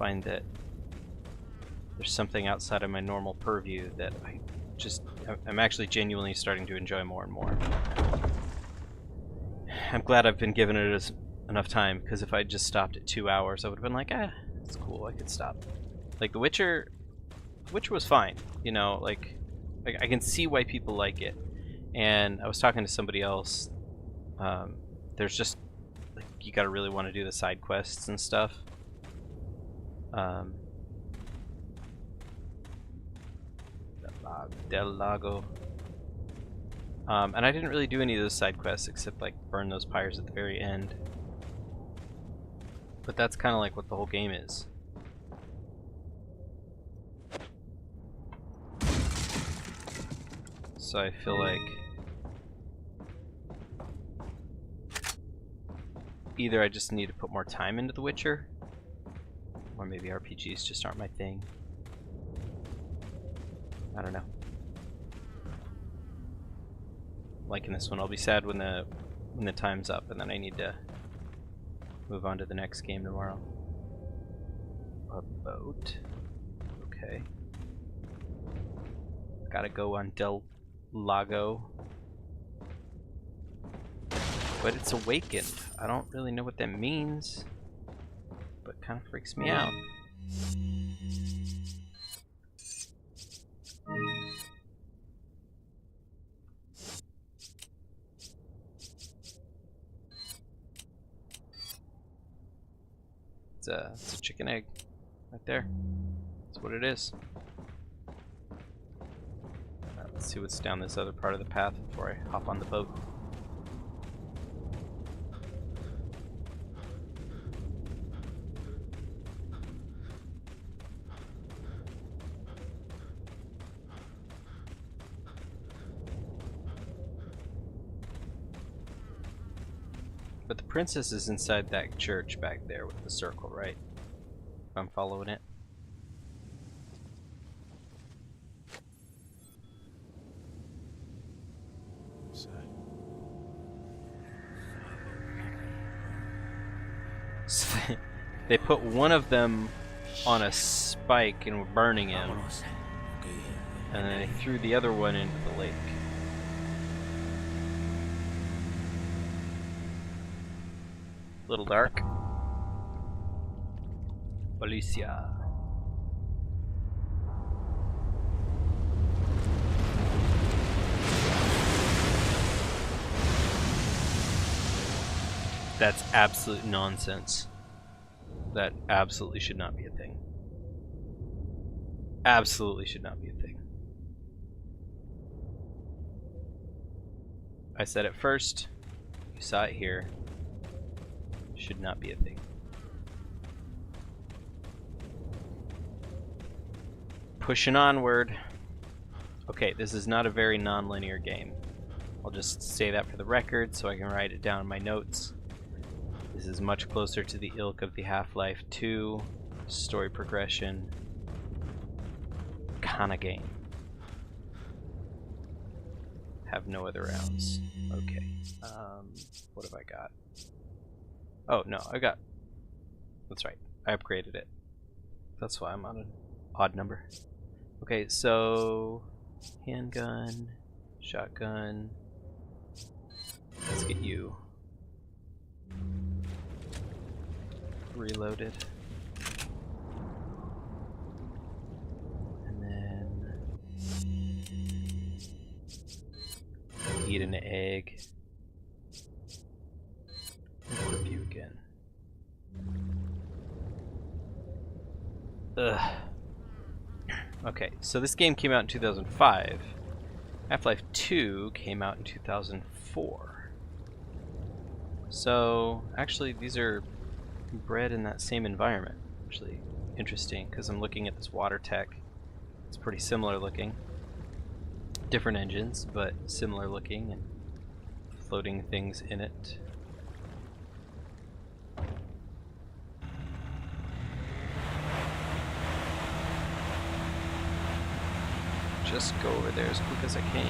find that there's something outside of my normal purview that I'm actually genuinely starting to enjoy more and more. I'm glad I've been giving it enough time, because if I just stopped at 2 hours, I would have been like, it's cool, I could stop. Like, The Witcher was fine, you know, like I can see why people like it. And I was talking to somebody else, there's just, like, you gotta really want to do the side quests and stuff. Del Lago. And I didn't really do any of those side quests except like burn those pyres at the very end. But that's kind of like what the whole game is. So I feel like either I just need to put more time into The Witcher, or maybe RPGs just aren't my thing. I don't know. liking this one. I'll be sad when the time's up, and then I need to move on to the next game tomorrow. A boat. Okay. Gotta go on Del Lago. But it's awakened. I don't really know what that means, but kind of freaks me out. It's a chicken egg right there. That's what it is. Let's see what's down this other part of the path before I hop on the boat. But the princess is inside that church back there with the circle, right? If I'm following it. So they put one of them on a spike and were burning him, and then they threw the other one into the lake. Little dark. Alicia. That's absolute nonsense. That absolutely should not be a thing. Absolutely should not be a thing. I said it first. You saw it here. Should not be a thing. Pushing onward. Okay, this is not a very non-linear game. I'll just say that for the record so I can write it down in my notes. This is much closer to the ilk of the Half-Life 2 story progression kinda game. Have no other rounds. Okay. What have I got? Oh, no, I got... That's right. I upgraded it. That's why I'm on an odd number. Okay, so... handgun, shotgun... Let's get you reloaded. And then... eat an egg. Review again. Ugh. Okay, so this game came out in 2005. Half-Life 2 came out in 2004. So, actually, these are bred in that same environment. Actually, interesting, because I'm looking at this water tech. It's pretty similar looking. Different engines, but similar looking, and floating things in it. Just go over there as quick as I can.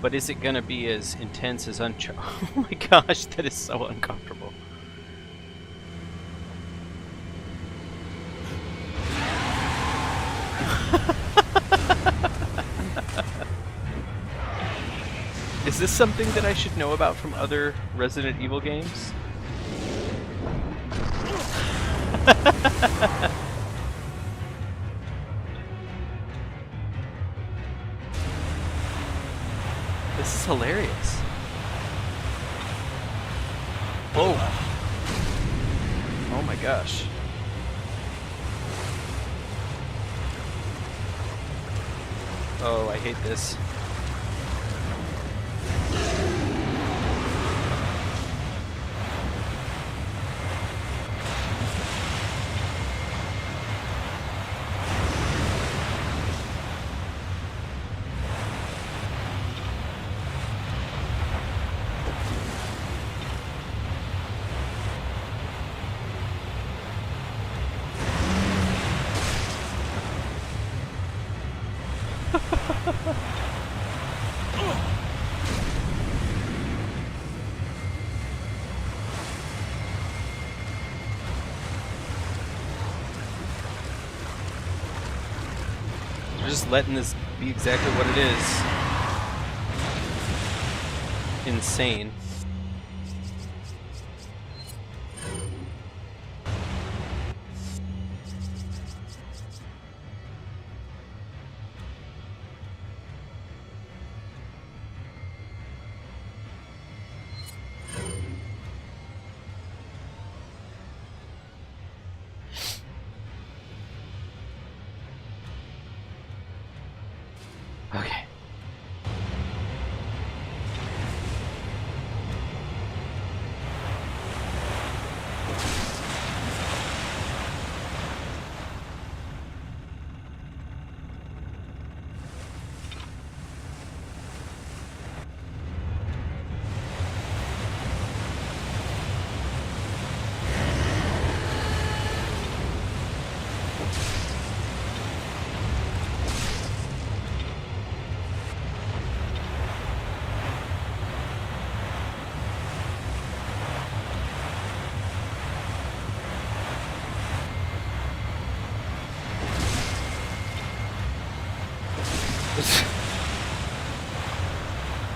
But is it gonna be as intense as Uncharted? Oh my gosh, that is so uncomfortable. Is this something that I should know about from other Resident Evil games? This is hilarious. Whoa. Oh my gosh. Oh, I hate this. We're just letting this be exactly what it is. Insane. Okay.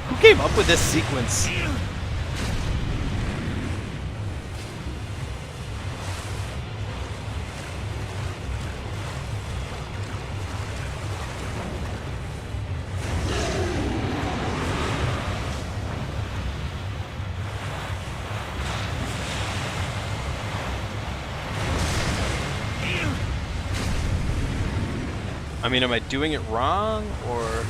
Who came up with this sequence? I mean, am I doing it wrong, or...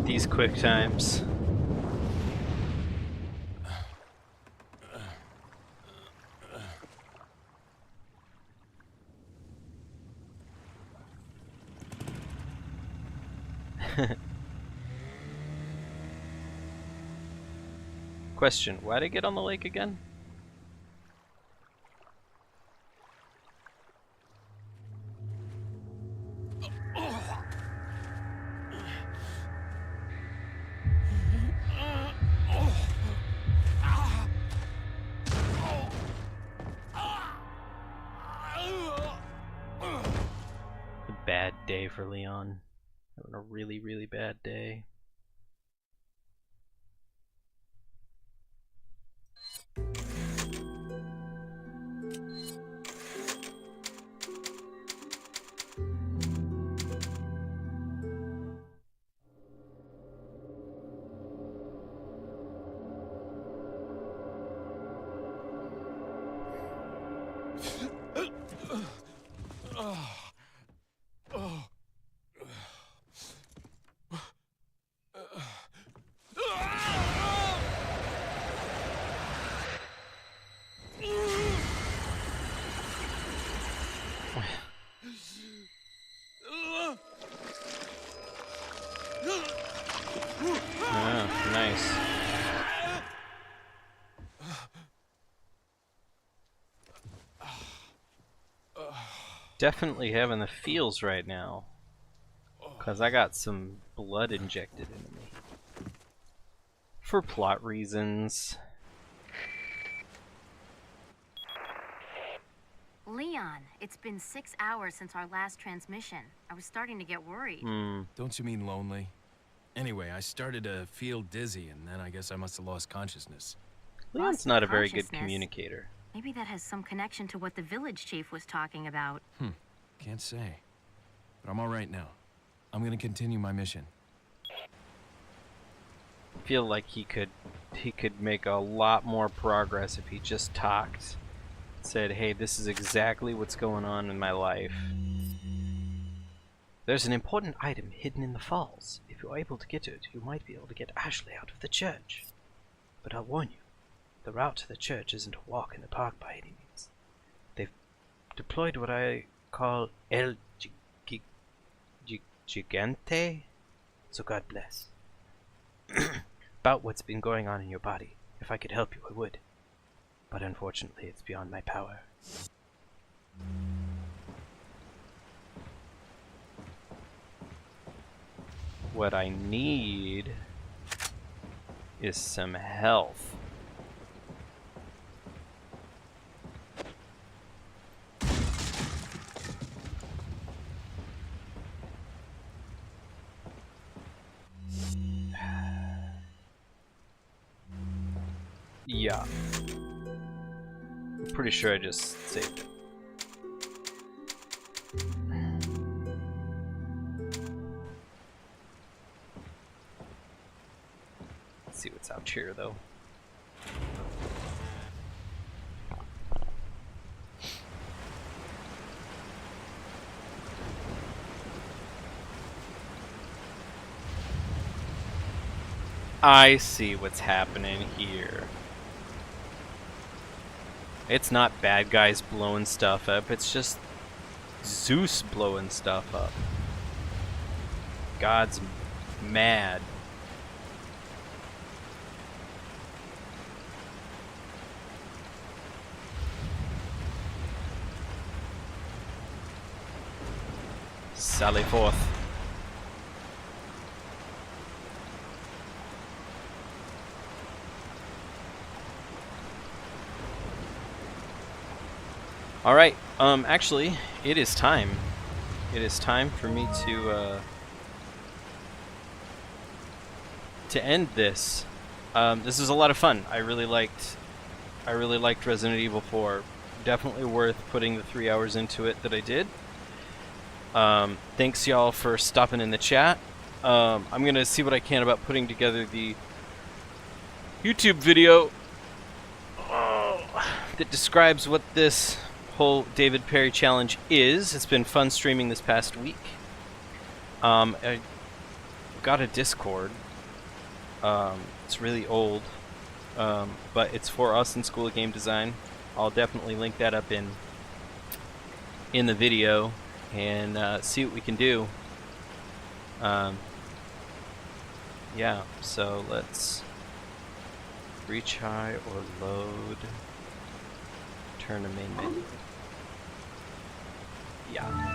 These quick times. Question, why'd I get on the lake again? Bad day for Leon. Having a really, really bad day. Definitely having the feels right now. Because I got some blood injected into me. For plot reasons. Leon, it's been 6 hours since our last transmission. I was starting to get worried. Don't you mean lonely? Anyway, I started to feel dizzy, and then I guess I must have lost consciousness. Leon's Lost not a very good consciousness. communicator. Maybe that has some connection to what the village chief was talking about. Can't say. But I'm all right now. I'm gonna continue my mission. I feel like he could make a lot more progress if he just talked. Said, hey, this is exactly what's going on in my life. There's an important item hidden in the falls. If you're able to get it, you might be able to get Ashley out of the church. But I'll warn you, the route to the church isn't a walk in the park by any means. They've deployed what I call El Gigante, so God bless. About what's been going on in your body. If I could help you, I would. But unfortunately, it's beyond my power. What I need is some health. Yeah. I'm pretty sure I just saved it. Let's see what's out here, though. I see what's happening here. It's not bad guys blowing stuff up, it's just Zeus blowing stuff up. God's mad. Sally forth. Alright, actually, it is time. It is time for me to end this. This is a lot of fun. I really liked Resident Evil 4. Definitely worth putting the 3 hours into it that I did. Thanks y'all for stopping in the chat. I'm gonna see what I can about putting together the YouTube video that describes what this whole David Perry challenge is. It's been fun streaming this past week. I got a Discord. It's really old, but it's for us in School of Game Design. I'll definitely link that up in the video and see what we can do. Yeah, so let's reach high or load. Turn to main menu. Yeah.